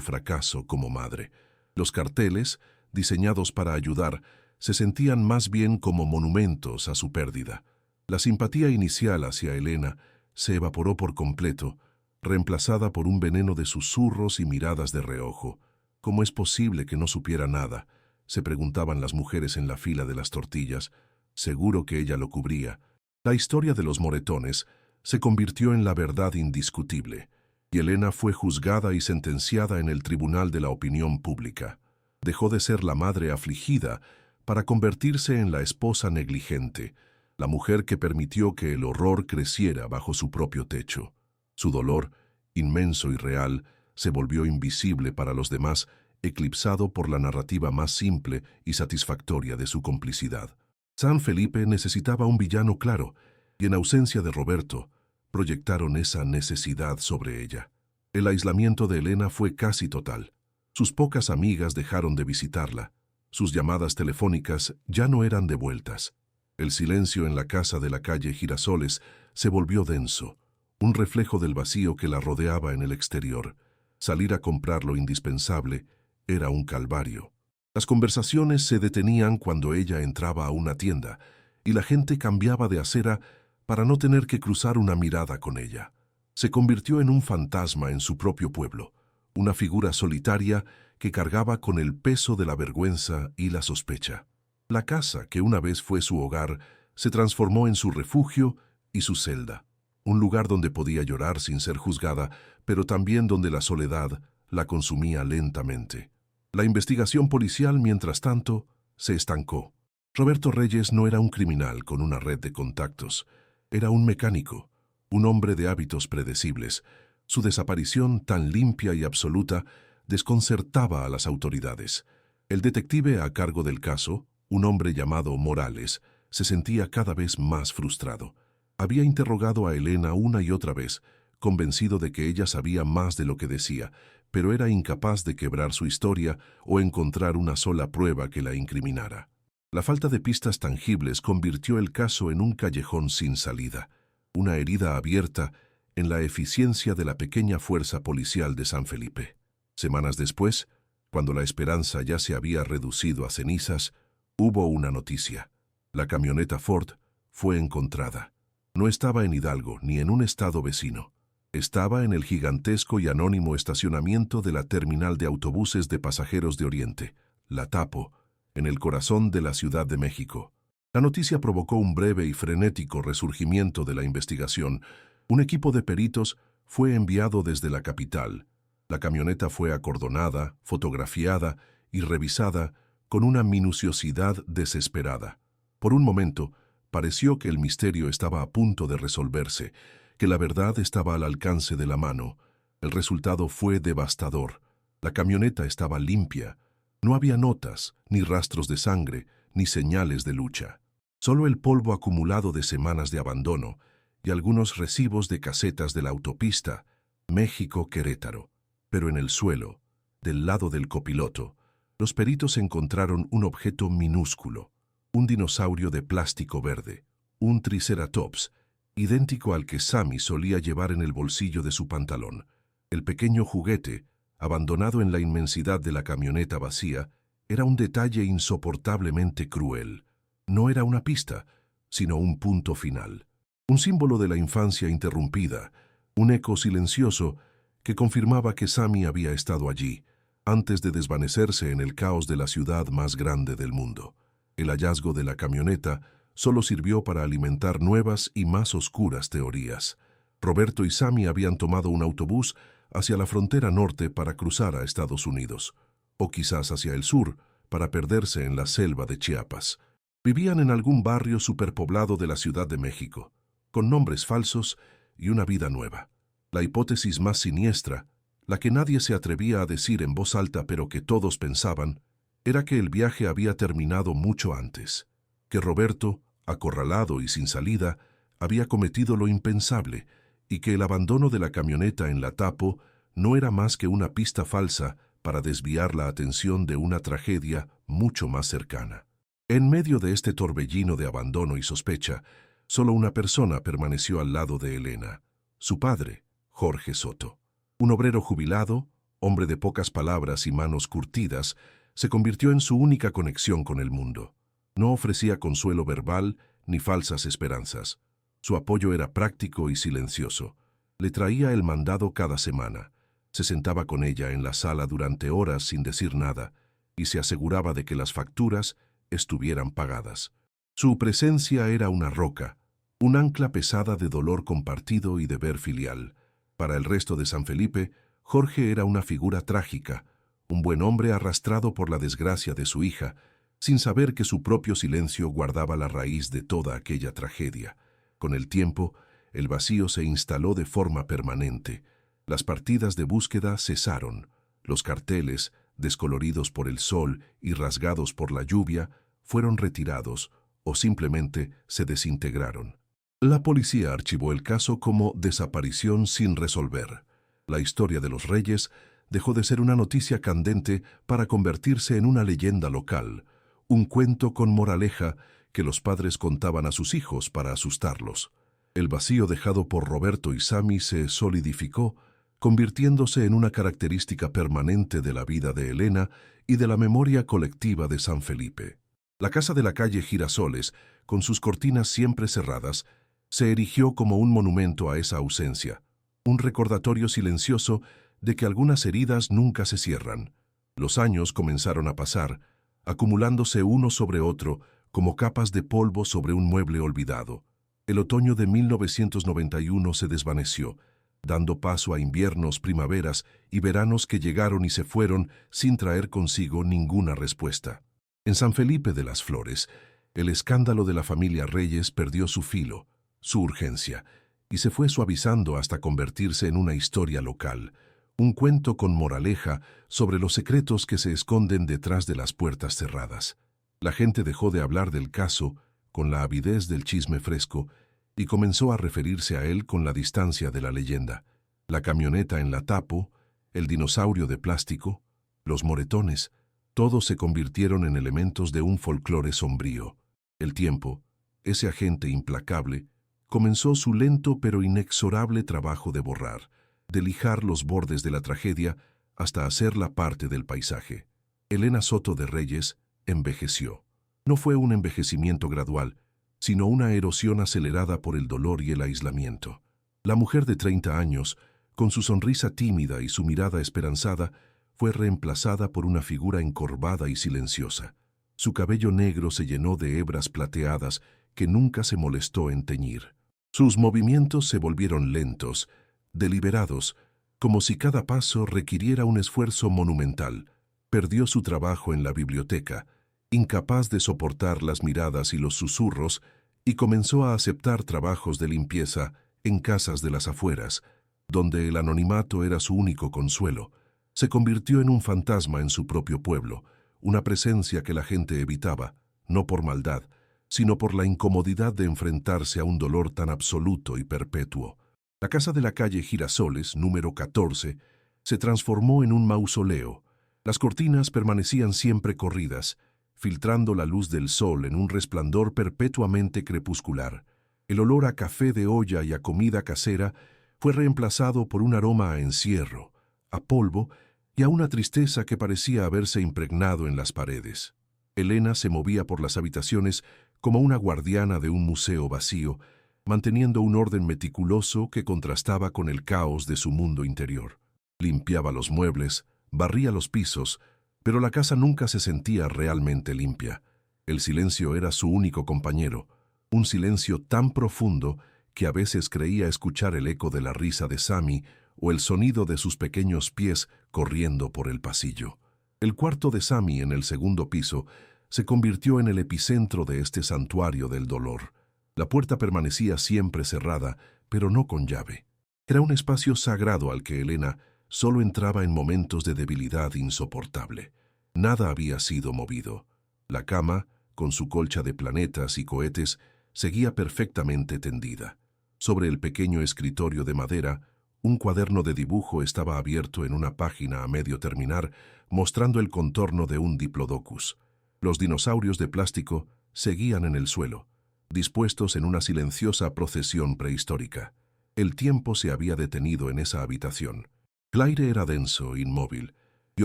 S1: fracaso como madre. Los carteles, diseñados para ayudar, se sentían más bien como monumentos a su pérdida. La simpatía inicial hacia Elena se evaporó por completo, reemplazada por un veneno de susurros y miradas de reojo. ¿Cómo es posible que no supiera nada?, se preguntaban las mujeres en la fila de las tortillas. Seguro que ella lo cubría. La historia de los moretones se convirtió en la verdad indiscutible, y Elena fue juzgada y sentenciada en el tribunal de la opinión pública. Dejó de ser la madre afligida para convertirse en la esposa negligente, la mujer que permitió que el horror creciera bajo su propio techo. Su dolor, inmenso y real, se volvió invisible para los demás, eclipsado por la narrativa más simple y satisfactoria de su complicidad. San Felipe necesitaba un villano claro, y en ausencia de Roberto, proyectaron esa necesidad sobre ella. El aislamiento de Elena fue casi total. Sus pocas amigas dejaron de visitarla. Sus llamadas telefónicas ya no eran devueltas. El silencio en la casa de la calle Girasoles se volvió denso, un reflejo del vacío que la rodeaba en el exterior. Salir a comprar lo indispensable era un calvario. Las conversaciones se detenían cuando ella entraba a una tienda, y la gente cambiaba de acera para no tener que cruzar una mirada con ella. Se convirtió en un fantasma en su propio pueblo, una figura solitaria que cargaba con el peso de la vergüenza y la sospecha. La casa, que una vez fue su hogar, se transformó en su refugio y su celda, un lugar donde podía llorar sin ser juzgada, pero también donde la soledad la consumía lentamente. La investigación policial, mientras tanto, se estancó. Roberto Reyes no era un criminal con una red de contactos. Era un mecánico, un hombre de hábitos predecibles. Su desaparición, tan limpia y absoluta, desconcertaba a las autoridades. El detective a cargo del caso, un hombre llamado Morales, se sentía cada vez más frustrado. Había interrogado a Elena una y otra vez, convencido de que ella sabía más de lo que decía, pero era incapaz de quebrar su historia o encontrar una sola prueba que la incriminara. La falta de pistas tangibles convirtió el caso en un callejón sin salida, una herida abierta en la eficiencia de la pequeña fuerza policial de San Felipe. Semanas después, cuando la esperanza ya se había reducido a cenizas, hubo una noticia. La camioneta Ford fue encontrada. No estaba en Hidalgo ni en un estado vecino. Estaba en el gigantesco y anónimo estacionamiento de la terminal de autobuses de pasajeros de Oriente, la Tapo, en el corazón de la Ciudad de México. La noticia provocó un breve y frenético resurgimiento de la investigación. Un equipo de peritos fue enviado desde la capital. La camioneta fue acordonada, fotografiada y revisada con una minuciosidad desesperada. Por un momento, pareció que el misterio estaba a punto de resolverse, que la verdad estaba al alcance de la mano. El resultado fue devastador. La camioneta estaba limpia. No había notas, ni rastros de sangre, ni señales de lucha. Solo el polvo acumulado de semanas de abandono y algunos recibos de casetas de la autopista México-Querétaro. Pero en el suelo, del lado del copiloto, los peritos encontraron un objeto minúsculo, un dinosaurio de plástico verde, un triceratops, idéntico al que Sammy solía llevar en el bolsillo de su pantalón. El pequeño juguete, abandonado en la inmensidad de la camioneta vacía, era un detalle insoportablemente cruel. No era una pista, sino un punto final. Un símbolo de la infancia interrumpida, un eco silencioso que confirmaba que Sammy había estado allí, antes de desvanecerse en el caos de la ciudad más grande del mundo. El hallazgo de la camioneta solo sirvió para alimentar nuevas y más oscuras teorías. Roberto y Sammy habían tomado un autobús hacia la frontera norte para cruzar a Estados Unidos, o quizás hacia el sur para perderse en la selva de Chiapas. Vivían en algún barrio superpoblado de la Ciudad de México, con nombres falsos y una vida nueva. La hipótesis más siniestra, la que nadie se atrevía a decir en voz alta pero que todos pensaban, era que el viaje había terminado mucho antes, que Roberto, acorralado y sin salida, había cometido lo impensable y que el abandono de la camioneta en la Tapo no era más que una pista falsa para desviar la atención de una tragedia mucho más cercana. En medio de este torbellino de abandono y sospecha, solo una persona permaneció al lado de Elena, su padre, Jorge Soto. Un obrero jubilado, hombre de pocas palabras y manos curtidas, se convirtió en su única conexión con el mundo. No ofrecía consuelo verbal ni falsas esperanzas. Su apoyo era práctico y silencioso. Le traía el mandado cada semana. Se sentaba con ella en la sala durante horas sin decir nada y se aseguraba de que las facturas estuvieran pagadas. Su presencia era una roca, un ancla pesada de dolor compartido y deber filial. Para el resto de San Felipe, Jorge era una figura trágica, un buen hombre arrastrado por la desgracia de su hija, sin saber que su propio silencio guardaba la raíz de toda aquella tragedia. Con el tiempo, el vacío se instaló de forma permanente. Las partidas de búsqueda cesaron. Los carteles, descoloridos por el sol y rasgados por la lluvia, fueron retirados o simplemente se desintegraron. La policía archivó el caso como desaparición sin resolver. La historia de los Reyes dejó de ser una noticia candente para convertirse en una leyenda local, un cuento con moraleja que los padres contaban a sus hijos para asustarlos. El vacío dejado por Roberto y Sammy se solidificó, convirtiéndose en una característica permanente de la vida de Elena y de la memoria colectiva de San Felipe. La casa de la calle Girasoles, con sus cortinas siempre cerradas, se erigió como un monumento a esa ausencia, un recordatorio silencioso de que algunas heridas nunca se cierran. Los años comenzaron a pasar, acumulándose uno sobre otro como capas de polvo sobre un mueble olvidado. El otoño de 1991 se desvaneció, dando paso a inviernos, primaveras y veranos que llegaron y se fueron sin traer consigo ninguna respuesta. En San Felipe de las Flores, el escándalo de la familia Reyes perdió su filo, su urgencia, y se fue suavizando hasta convertirse en una historia local, un cuento con moraleja sobre los secretos que se esconden detrás de las puertas cerradas. La gente dejó de hablar del caso con la avidez del chisme fresco y comenzó a referirse a él con la distancia de la leyenda. La camioneta en la Tapo, el dinosaurio de plástico, los moretones, todos se convirtieron en elementos de un folclore sombrío. El tiempo, ese agente implacable, comenzó su lento pero inexorable trabajo de borrar, de lijar los bordes de la tragedia hasta hacerla parte del paisaje. Elena Soto de Reyes envejeció. No fue un envejecimiento gradual, sino una erosión acelerada por el dolor y el aislamiento. La mujer de 30 años, con su sonrisa tímida y su mirada esperanzada, fue reemplazada por una figura encorvada y silenciosa. Su cabello negro se llenó de hebras plateadas que nunca se molestó en teñir. Sus movimientos se volvieron lentos, deliberados, como si cada paso requiriera un esfuerzo monumental. Perdió su trabajo en la biblioteca, incapaz de soportar las miradas y los susurros, y comenzó a aceptar trabajos de limpieza en casas de las afueras, donde el anonimato era su único consuelo. Se convirtió en un fantasma en su propio pueblo, una presencia que la gente evitaba, no por maldad, sino por la incomodidad de enfrentarse a un dolor tan absoluto y perpetuo. La casa de la calle Girasoles, número 14, se transformó en un mausoleo. Las cortinas permanecían siempre corridas, filtrando la luz del sol en un resplandor perpetuamente crepuscular. El olor a café de olla y a comida casera fue reemplazado por un aroma a encierro, a polvo y a una tristeza que parecía haberse impregnado en las paredes. Elena se movía por las habitaciones como una guardiana de un museo vacío, manteniendo un orden meticuloso que contrastaba con el caos de su mundo interior. Limpiaba los muebles, barría los pisos, pero la casa nunca se sentía realmente limpia. El silencio era su único compañero, un silencio tan profundo que a veces creía escuchar el eco de la risa de Sammy o el sonido de sus pequeños pies corriendo por el pasillo. El cuarto de Sammy en el segundo piso se convirtió en el epicentro de este santuario del dolor. La puerta permanecía siempre cerrada, pero no con llave. Era un espacio sagrado al que Elena solo entraba en momentos de debilidad insoportable. Nada había sido movido. La cama, con su colcha de planetas y cohetes, seguía perfectamente tendida. Sobre el pequeño escritorio de madera, un cuaderno de dibujo estaba abierto en una página a medio terminar, mostrando el contorno de un diplodocus. Los dinosaurios de plástico seguían en el suelo, dispuestos en una silenciosa procesión prehistórica. El tiempo se había detenido en esa habitación. El aire era denso, inmóvil, y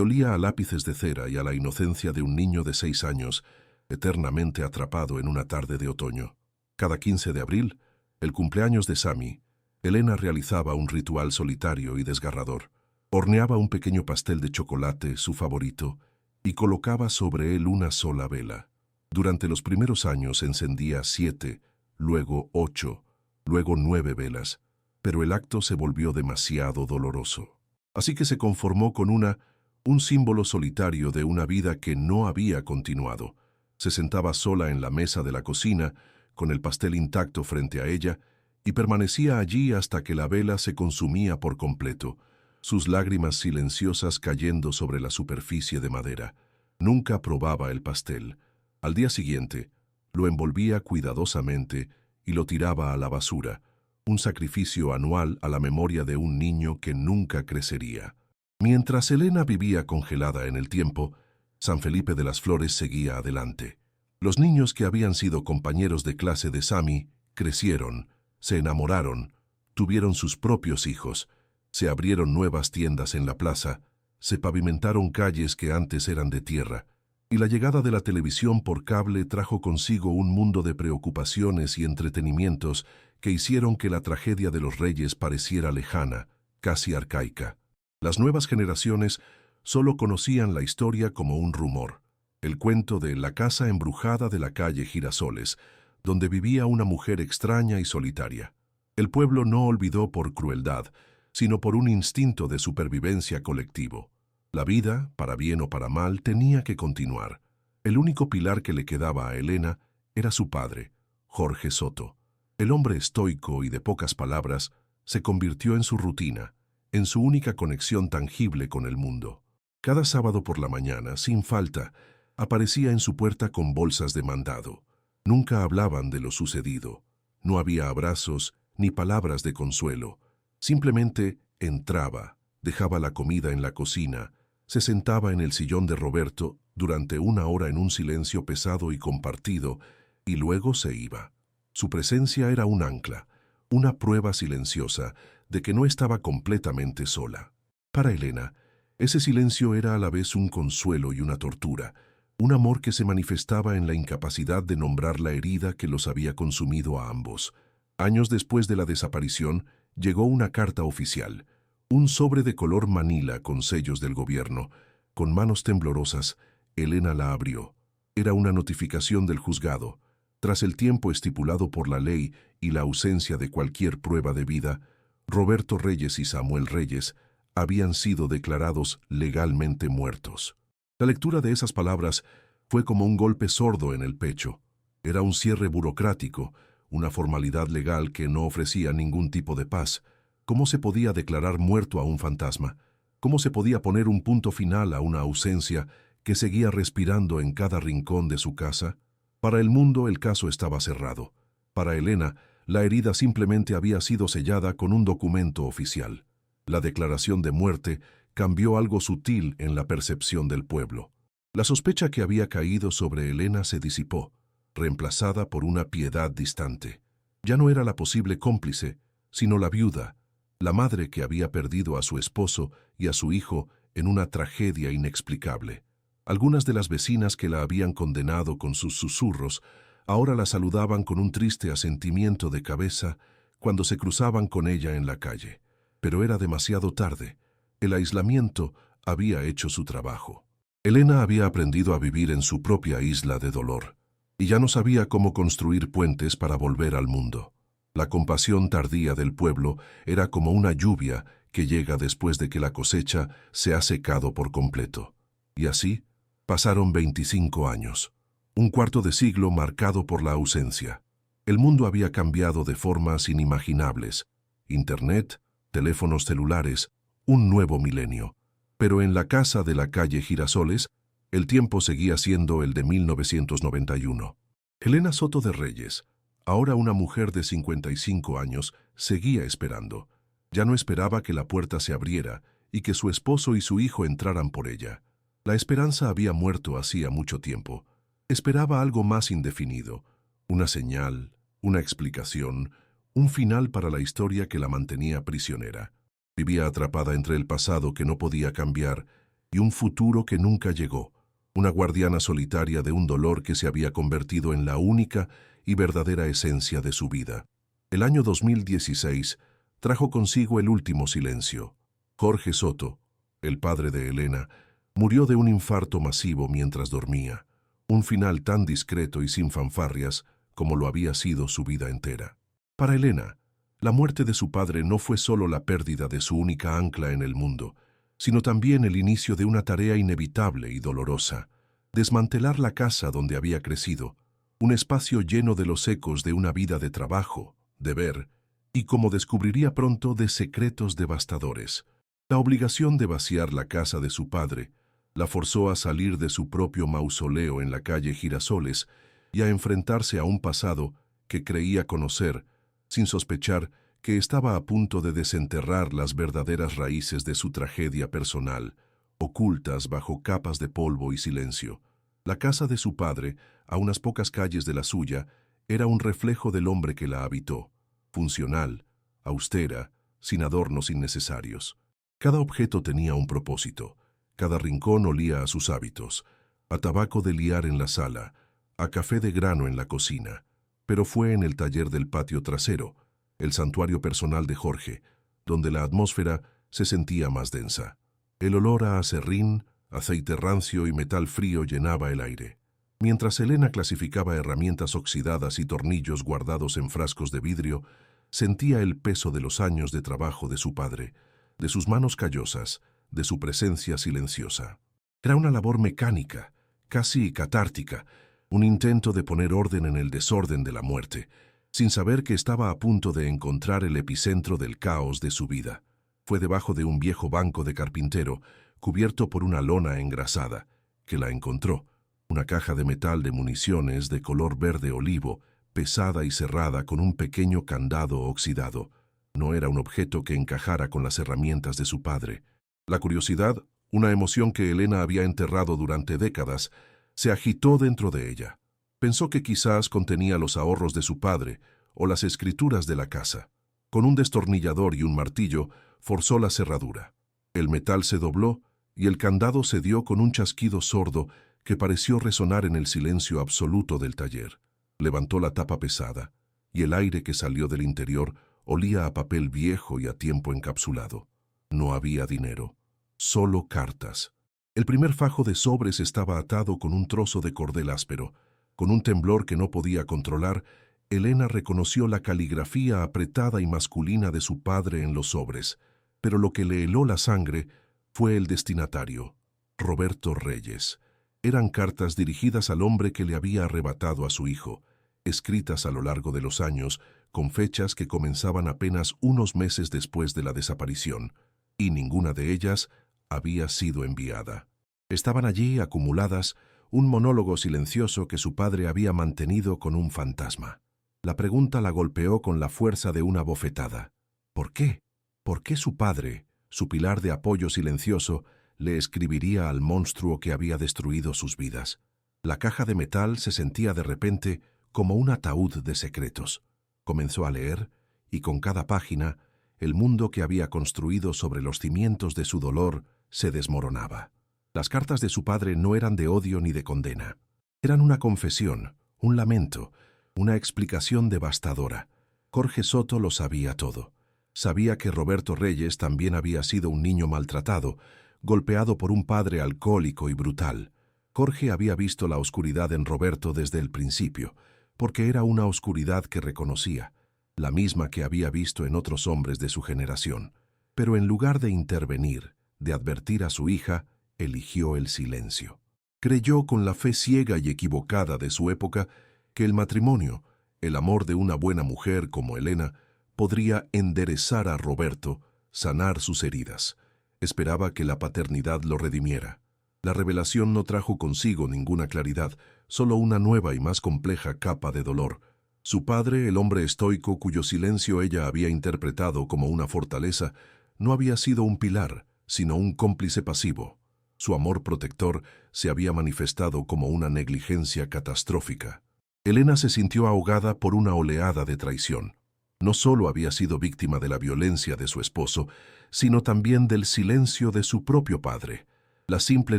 S1: olía a lápices de cera y a la inocencia de un niño de 6 años, eternamente atrapado en una tarde de otoño. Cada 15 de abril, el cumpleaños de Sammy, Elena realizaba un ritual solitario y desgarrador. Horneaba un pequeño pastel de chocolate, su favorito, y colocaba sobre él una sola vela. Durante los primeros años encendía 7, luego 8, luego 9 velas, pero el acto se volvió demasiado doloroso. Así que se conformó con un símbolo solitario de una vida que no había continuado. Se sentaba sola en la mesa de la cocina, con el pastel intacto frente a ella, y permanecía allí hasta que la vela se consumía por completo, sus lágrimas silenciosas cayendo sobre la superficie de madera. Nunca probaba el pastel. Al día siguiente, lo envolvía cuidadosamente y lo tiraba a la basura, un sacrificio anual a la memoria de un niño que nunca crecería. Mientras Elena vivía congelada en el tiempo, San Felipe de las Flores seguía adelante. Los niños que habían sido compañeros de clase de Sammy crecieron, se enamoraron, tuvieron sus propios hijos, se abrieron nuevas tiendas en la plaza, se pavimentaron calles que antes eran de tierra, y la llegada de la televisión por cable trajo consigo un mundo de preocupaciones y entretenimientos que hicieron que la tragedia de los reyes pareciera lejana, casi arcaica. Las nuevas generaciones solo conocían la historia como un rumor, el cuento de la casa embrujada de la calle Girasoles, donde vivía una mujer extraña y solitaria. El pueblo no olvidó por crueldad, sino por un instinto de supervivencia colectivo. La vida, para bien o para mal, tenía que continuar. El único pilar que le quedaba a Elena era su padre, Jorge Soto. El hombre estoico y de pocas palabras se convirtió en su rutina, en su única conexión tangible con el mundo. Cada sábado por la mañana, sin falta, aparecía en su puerta con bolsas de mandado. Nunca hablaban de lo sucedido. No había abrazos ni palabras de consuelo. Simplemente entraba, dejaba la comida en la cocina, se sentaba en el sillón de Roberto durante 1 hora en un silencio pesado y compartido, y luego se iba. Su presencia era un ancla, una prueba silenciosa de que no estaba completamente sola. Para Elena, ese silencio era a la vez un consuelo y una tortura, un amor que se manifestaba en la incapacidad de nombrar la herida que los había consumido a ambos. Años después de la desaparición, llegó una carta oficial, un sobre de color manila con sellos del gobierno. Con manos temblorosas, Elena la abrió. Era una notificación del juzgado. Tras el tiempo estipulado por la ley y la ausencia de cualquier prueba de vida, Roberto Reyes y Samuel Reyes habían sido declarados legalmente muertos. La lectura de esas palabras fue como un golpe sordo en el pecho. Era un cierre burocrático, una formalidad legal que no ofrecía ningún tipo de paz. ¿Cómo se podía declarar muerto a un fantasma? ¿Cómo se podía poner un punto final a una ausencia que seguía respirando en cada rincón de su casa? Para el mundo el caso estaba cerrado. Para Elena, la herida simplemente había sido sellada con un documento oficial. La declaración de muerte cambió algo sutil en la percepción del pueblo. La sospecha que había caído sobre Elena se disipó, reemplazada por una piedad distante. Ya no era la posible cómplice, sino la viuda, la madre que había perdido a su esposo y a su hijo en una tragedia inexplicable. Algunas de las vecinas que la habían condenado con sus susurros ahora la saludaban con un triste asentimiento de cabeza cuando se cruzaban con ella en la calle. Pero era demasiado tarde. El aislamiento había hecho su trabajo. Elena había aprendido a vivir en su propia isla de dolor, y ya no sabía cómo construir puentes para volver al mundo. La compasión tardía del pueblo era como una lluvia que llega después de que la cosecha se ha secado por completo. Y así pasaron 25 años, un cuarto de siglo marcado por la ausencia. El mundo había cambiado de formas inimaginables. Internet, teléfonos celulares, un nuevo milenio. Pero en la casa de la calle Girasoles, el tiempo seguía siendo el de 1991. Elena Soto de Reyes, ahora una mujer de 55 años, seguía esperando. Ya no esperaba que la puerta se abriera y que su esposo y su hijo entraran por ella. La esperanza había muerto hacía mucho tiempo. Esperaba algo más indefinido, una señal, una explicación, un final para la historia que la mantenía prisionera. Vivía atrapada entre el pasado que no podía cambiar y un futuro que nunca llegó, una guardiana solitaria de un dolor que se había convertido en la única y verdadera esencia de su vida. El año 2016 trajo consigo el último silencio. Jorge Soto, el padre de Elena, murió de un infarto masivo mientras dormía, un final tan discreto y sin fanfarrias como lo había sido su vida entera. Para Elena, la muerte de su padre no fue solo la pérdida de su única ancla en el mundo, sino también el inicio de una tarea inevitable y dolorosa: desmantelar la casa donde había crecido, un espacio lleno de los ecos de una vida de trabajo, deber y, como descubriría pronto, de secretos devastadores. La obligación de vaciar la casa de su padre la forzó a salir de su propio mausoleo en la calle Girasoles y a enfrentarse a un pasado que creía conocer, sin sospechar que estaba a punto de desenterrar las verdaderas raíces de su tragedia personal, ocultas bajo capas de polvo y silencio. La casa de su padre, a unas pocas calles de la suya, era un reflejo del hombre que la habitó, funcional, austera, sin adornos innecesarios. Cada objeto tenía un propósito, cada rincón olía a sus hábitos, a tabaco de liar en la sala, a café de grano en la cocina. Pero fue en el taller del patio trasero, el santuario personal de Jorge, donde la atmósfera se sentía más densa. El olor a aserrín, aceite rancio y metal frío llenaba el aire. Mientras Elena clasificaba herramientas oxidadas y tornillos guardados en frascos de vidrio, sentía el peso de los años de trabajo de su padre, de sus manos callosas, de su presencia silenciosa. Era una labor mecánica, casi catártica, un intento de poner orden en el desorden de la muerte, sin saber que estaba a punto de encontrar el epicentro del caos de su vida. Fue debajo de un viejo banco de carpintero, cubierto por una lona engrasada, que la encontró, una caja de metal de municiones de color verde olivo, pesada y cerrada con un pequeño candado oxidado. No era un objeto que encajara con las herramientas de su padre. La curiosidad, una emoción que Elena había enterrado durante décadas, se agitó dentro de ella. Pensó que quizás contenía los ahorros de su padre o las escrituras de la casa. Con un destornillador y un martillo, forzó la cerradura. El metal se dobló y el candado cedió con un chasquido sordo que pareció resonar en el silencio absoluto del taller. Levantó la tapa pesada, y el aire que salió del interior olía a papel viejo y a tiempo encapsulado. No había dinero, solo cartas. El primer fajo de sobres estaba atado con un trozo de cordel áspero. Con un temblor que no podía controlar, Elena reconoció la caligrafía apretada y masculina de su padre en los sobres, pero lo que le heló la sangre fue el destinatario, Roberto Reyes. Eran cartas dirigidas al hombre que le había arrebatado a su hijo, escritas a lo largo de los años, con fechas que comenzaban apenas unos meses después de la desaparición, y ninguna de ellas había sido enviada. Estaban allí acumuladas, un monólogo silencioso que su padre había mantenido con un fantasma. La pregunta la golpeó con la fuerza de una bofetada. ¿Por qué? ¿Por qué su padre, su pilar de apoyo silencioso, le escribiría al monstruo que había destruido sus vidas? La caja de metal se sentía de repente como un ataúd de secretos. Comenzó a leer, y con cada página, el mundo que había construido sobre los cimientos de su dolor se desmoronaba. Las cartas de su padre no eran de odio ni de condena. Eran una confesión, un lamento, una explicación devastadora. Jorge Soto lo sabía todo. Sabía que Roberto Reyes también había sido un niño maltratado, golpeado por un padre alcohólico y brutal. Jorge había visto la oscuridad en Roberto desde el principio, porque era una oscuridad que reconocía, la misma que había visto en otros hombres de su generación. Pero en lugar de intervenir, de advertir a su hija, eligió el silencio. Creyó con la fe ciega y equivocada de su época que el matrimonio, el amor de una buena mujer como Elena, podría enderezar a Roberto, sanar sus heridas. Esperaba que la paternidad lo redimiera. La revelación no trajo consigo ninguna claridad, solo una nueva y más compleja capa de dolor. Su padre, el hombre estoico cuyo silencio ella había interpretado como una fortaleza, no había sido un pilar, sino un cómplice pasivo. Su amor protector se había manifestado como una negligencia catastrófica. Elena se sintió ahogada por una oleada de traición. No solo había sido víctima de la violencia de su esposo, sino también del silencio de su propio padre. La simple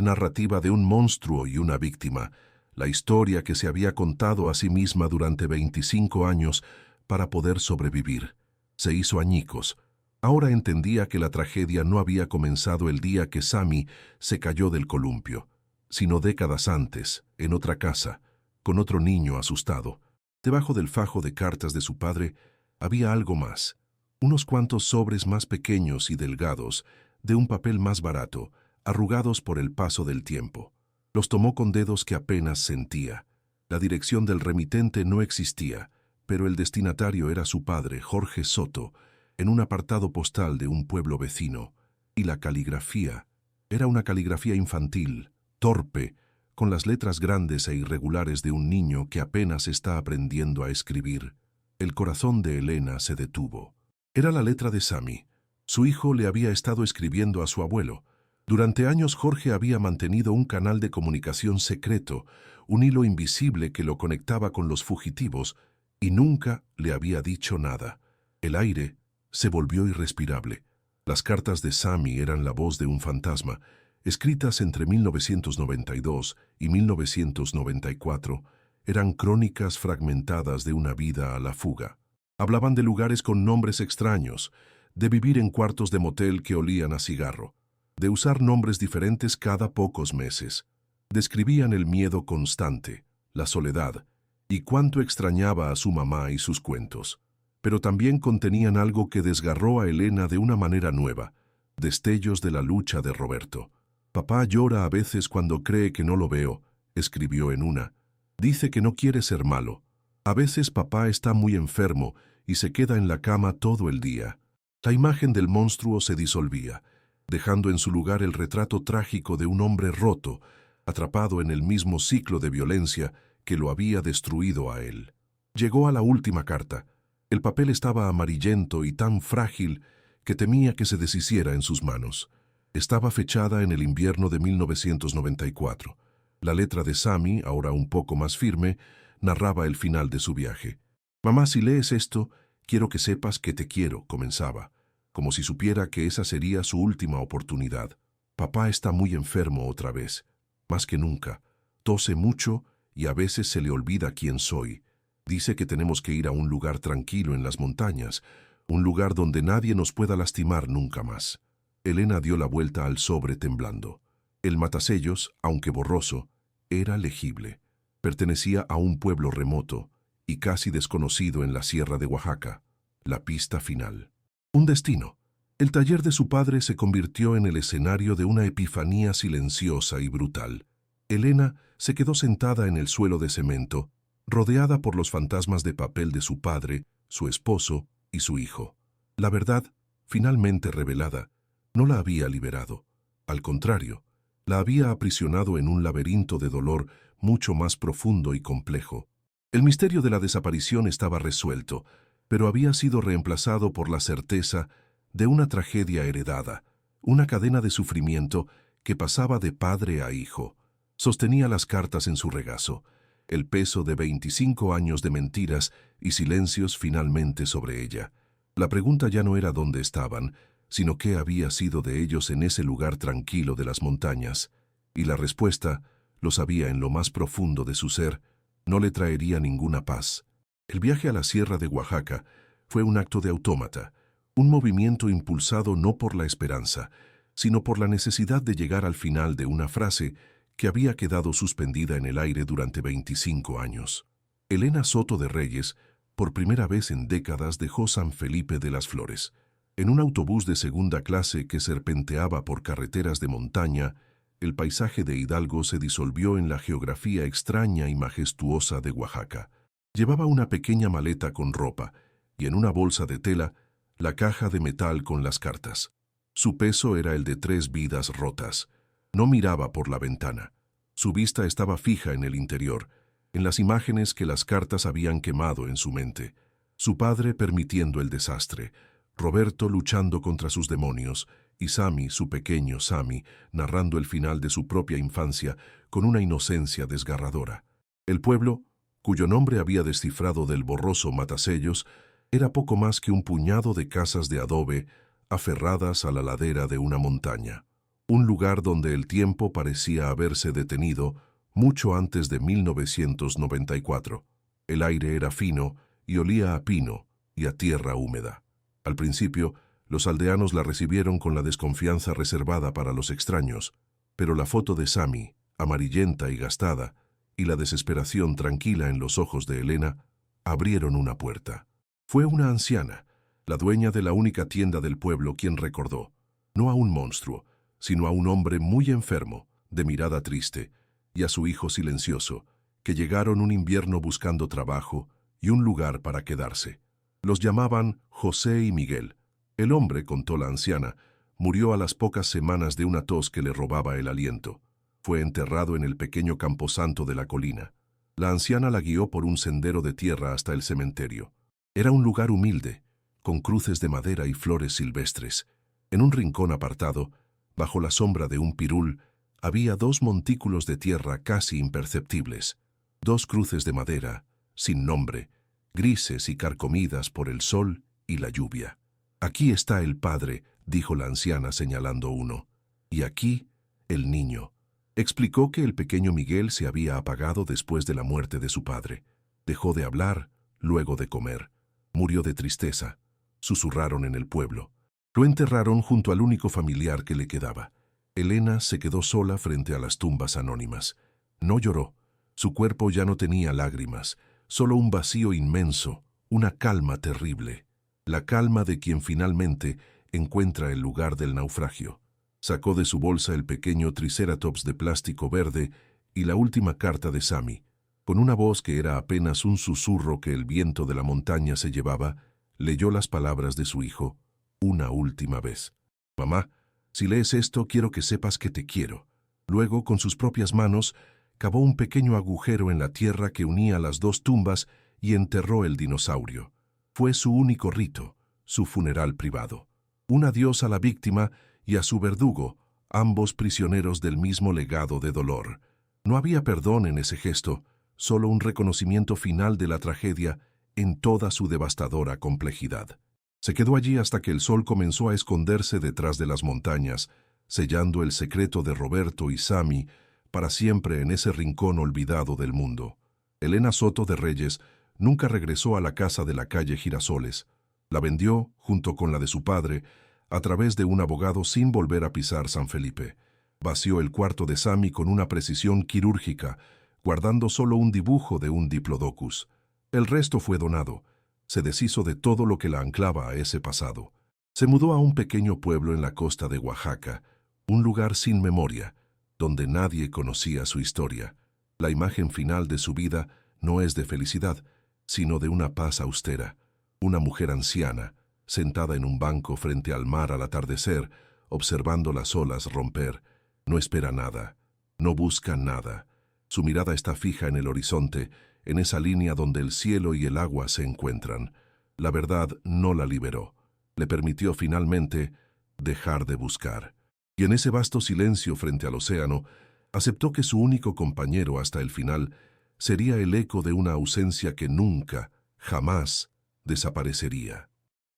S1: narrativa de un monstruo y una víctima, la historia que se había contado a sí misma durante 25 años para poder sobrevivir, se hizo añicos. Ahora entendía que la tragedia no había comenzado el día que Sammy se cayó del columpio, sino décadas antes, en otra casa, con otro niño asustado. Debajo del fajo de cartas de su padre había algo más, unos cuantos sobres más pequeños y delgados, de un papel más barato, arrugados por el paso del tiempo. Los tomó con dedos que apenas sentía. La dirección del remitente no existía, pero el destinatario era su padre, Jorge Soto, en un apartado postal de un pueblo vecino, y la caligrafía era una caligrafía infantil, torpe, con las letras grandes e irregulares de un niño que apenas está aprendiendo a escribir. El corazón de Elena se detuvo. Era la letra de Sammy. Su hijo le había estado escribiendo a su abuelo. Durante años Jorge había mantenido un canal de comunicación secreto, un hilo invisible que lo conectaba con los fugitivos, y nunca le había dicho nada. El aire se volvió irrespirable. Las cartas de Sammy eran la voz de un fantasma, escritas entre 1992 y 1994, eran crónicas fragmentadas de una vida a la fuga. Hablaban de lugares con nombres extraños, de vivir en cuartos de motel que olían a cigarro, de usar nombres diferentes cada pocos meses. Describían el miedo constante, la soledad, y cuánto extrañaba a su mamá y sus cuentos. Pero también contenían algo que desgarró a Elena de una manera nueva, destellos de la lucha de Roberto. «Papá llora a veces cuando cree que no lo veo», escribió en una. «Dice que no quiere ser malo. A veces papá está muy enfermo y se queda en la cama todo el día». La imagen del monstruo se disolvía, dejando en su lugar el retrato trágico de un hombre roto, atrapado en el mismo ciclo de violencia que lo había destruido a él. Llegó a la última carta. El papel estaba amarillento y tan frágil que temía que se deshiciera en sus manos. Estaba fechada en el invierno de 1994. La letra de Sammy, ahora un poco más firme, narraba el final de su viaje. «Mamá, si lees esto, quiero que sepas que te quiero», comenzaba, como si supiera que esa sería su última oportunidad. «Papá está muy enfermo otra vez, más que nunca. Tose mucho y a veces se le olvida quién soy. Dice que tenemos que ir a un lugar tranquilo en las montañas, un lugar donde nadie nos pueda lastimar nunca más». Elena dio la vuelta al sobre temblando. El matasellos, aunque borroso, era legible. Pertenecía a un pueblo remoto y casi desconocido en la sierra de Oaxaca. La pista final. Un destino. El taller de su padre se convirtió en el escenario de una epifanía silenciosa y brutal. Elena se quedó sentada en el suelo de cemento, rodeada por los fantasmas de papel de su padre, su esposo y su hijo. La verdad, finalmente revelada, no la había liberado. Al contrario, la había aprisionado en un laberinto de dolor mucho más profundo y complejo. El misterio de la desaparición estaba resuelto, pero había sido reemplazado por la certeza de una tragedia heredada, una cadena de sufrimiento que pasaba de padre a hijo. Sostenía las cartas en su regazo. el peso de 25 años de mentiras y silencios finalmente sobre ella. La pregunta ya no era dónde estaban, sino qué había sido de ellos en ese lugar tranquilo de las montañas. Y la respuesta, lo sabía en lo más profundo de su ser, no le traería ninguna paz. El viaje a la sierra de Oaxaca fue un acto de autómata, un movimiento impulsado no por la esperanza, sino por la necesidad de llegar al final de una frase que había quedado suspendida en el aire durante 25 años. Elena Soto de Reyes, por primera vez en décadas, dejó San Felipe de las Flores. En un autobús de segunda clase que serpenteaba por carreteras de montaña, el paisaje de Hidalgo se disolvió en la geografía extraña y majestuosa de Oaxaca. Llevaba una pequeña maleta con ropa y en una bolsa de tela la caja de metal con las cartas. Su peso era el de 3 vidas rotas. No miraba por la ventana. Su vista estaba fija en el interior, en las imágenes que las cartas habían quemado en su mente. Su padre permitiendo el desastre, Roberto luchando contra sus demonios, y Sammy, su pequeño Sammy, narrando el final de su propia infancia con una inocencia desgarradora. El pueblo, cuyo nombre había descifrado del borroso matasellos, era poco más que un puñado de casas de adobe aferradas a la ladera de una montaña. Un lugar donde el tiempo parecía haberse detenido mucho antes de 1994. El aire era fino y olía a pino y a tierra húmeda. Al principio, los aldeanos la recibieron con la desconfianza reservada para los extraños, pero la foto de Sammy, amarillenta y gastada, y la desesperación tranquila en los ojos de Elena, abrieron una puerta. Fue una anciana, la dueña de la única tienda del pueblo, quien recordó, no a un monstruo, sino a un hombre muy enfermo, de mirada triste, y a su hijo silencioso, que llegaron un invierno buscando trabajo y un lugar para quedarse. Los llamaban José y Miguel. El hombre, contó la anciana, murió a las pocas semanas de una tos que le robaba el aliento. Fue enterrado en el pequeño camposanto de la colina. La anciana la guió por un sendero de tierra hasta el cementerio. Era un lugar humilde, con cruces de madera y flores silvestres. En un rincón apartado, bajo la sombra de un pirul, había 2 montículos de tierra casi imperceptibles. 2 cruces de madera, sin nombre, grises y carcomidas por el sol y la lluvia. Aquí está el padre, dijo la anciana señalando uno. Y aquí, el niño. Explicó que el pequeño Miguel se había apagado después de la muerte de su padre. Dejó de hablar, luego de comer. Murió de tristeza. Susurraron en el pueblo. Lo enterraron junto al único familiar que le quedaba. Elena se quedó sola frente a las tumbas anónimas. No lloró. Su cuerpo ya no tenía lágrimas, solo un vacío inmenso, una calma terrible. La calma de quien finalmente encuentra el lugar del naufragio. Sacó de su bolsa el pequeño triceratops de plástico verde y la última carta de Sammy. Con una voz que era apenas un susurro que el viento de la montaña se llevaba, leyó las palabras de su hijo, una última vez. Mamá, si lees esto, quiero que sepas que te quiero. Luego, con sus propias manos, cavó un pequeño agujero en la tierra que unía las 2 tumbas y enterró el dinosaurio. Fue su único rito, su funeral privado. Un adiós a la víctima y a su verdugo, ambos prisioneros del mismo legado de dolor. No había perdón en ese gesto, solo un reconocimiento final de la tragedia en toda su devastadora complejidad. Se quedó allí hasta que el sol comenzó a esconderse detrás de las montañas, sellando el secreto de Roberto y Sammy para siempre en ese rincón olvidado del mundo. Elena Soto de Reyes nunca regresó a la casa de la calle Girasoles. La vendió, junto con la de su padre, a través de un abogado sin volver a pisar San Felipe. Vació el cuarto de Sammy con una precisión quirúrgica, guardando solo un dibujo de un diplodocus. El resto fue donado. Se deshizo de todo lo que la anclaba a ese pasado. Se mudó a un pequeño pueblo en la costa de Oaxaca, un lugar sin memoria, donde nadie conocía su historia. La imagen final de su vida no es de felicidad, sino de una paz austera. Una mujer anciana, sentada en un banco frente al mar al atardecer, observando las olas romper. No espera nada, no busca nada. Su mirada está fija en el horizonte, en esa línea donde el cielo y el agua se encuentran. La verdad no la liberó. Le permitió finalmente dejar de buscar. Y en ese vasto silencio frente al océano, aceptó que su único compañero hasta el final sería el eco de una ausencia que nunca, jamás, desaparecería.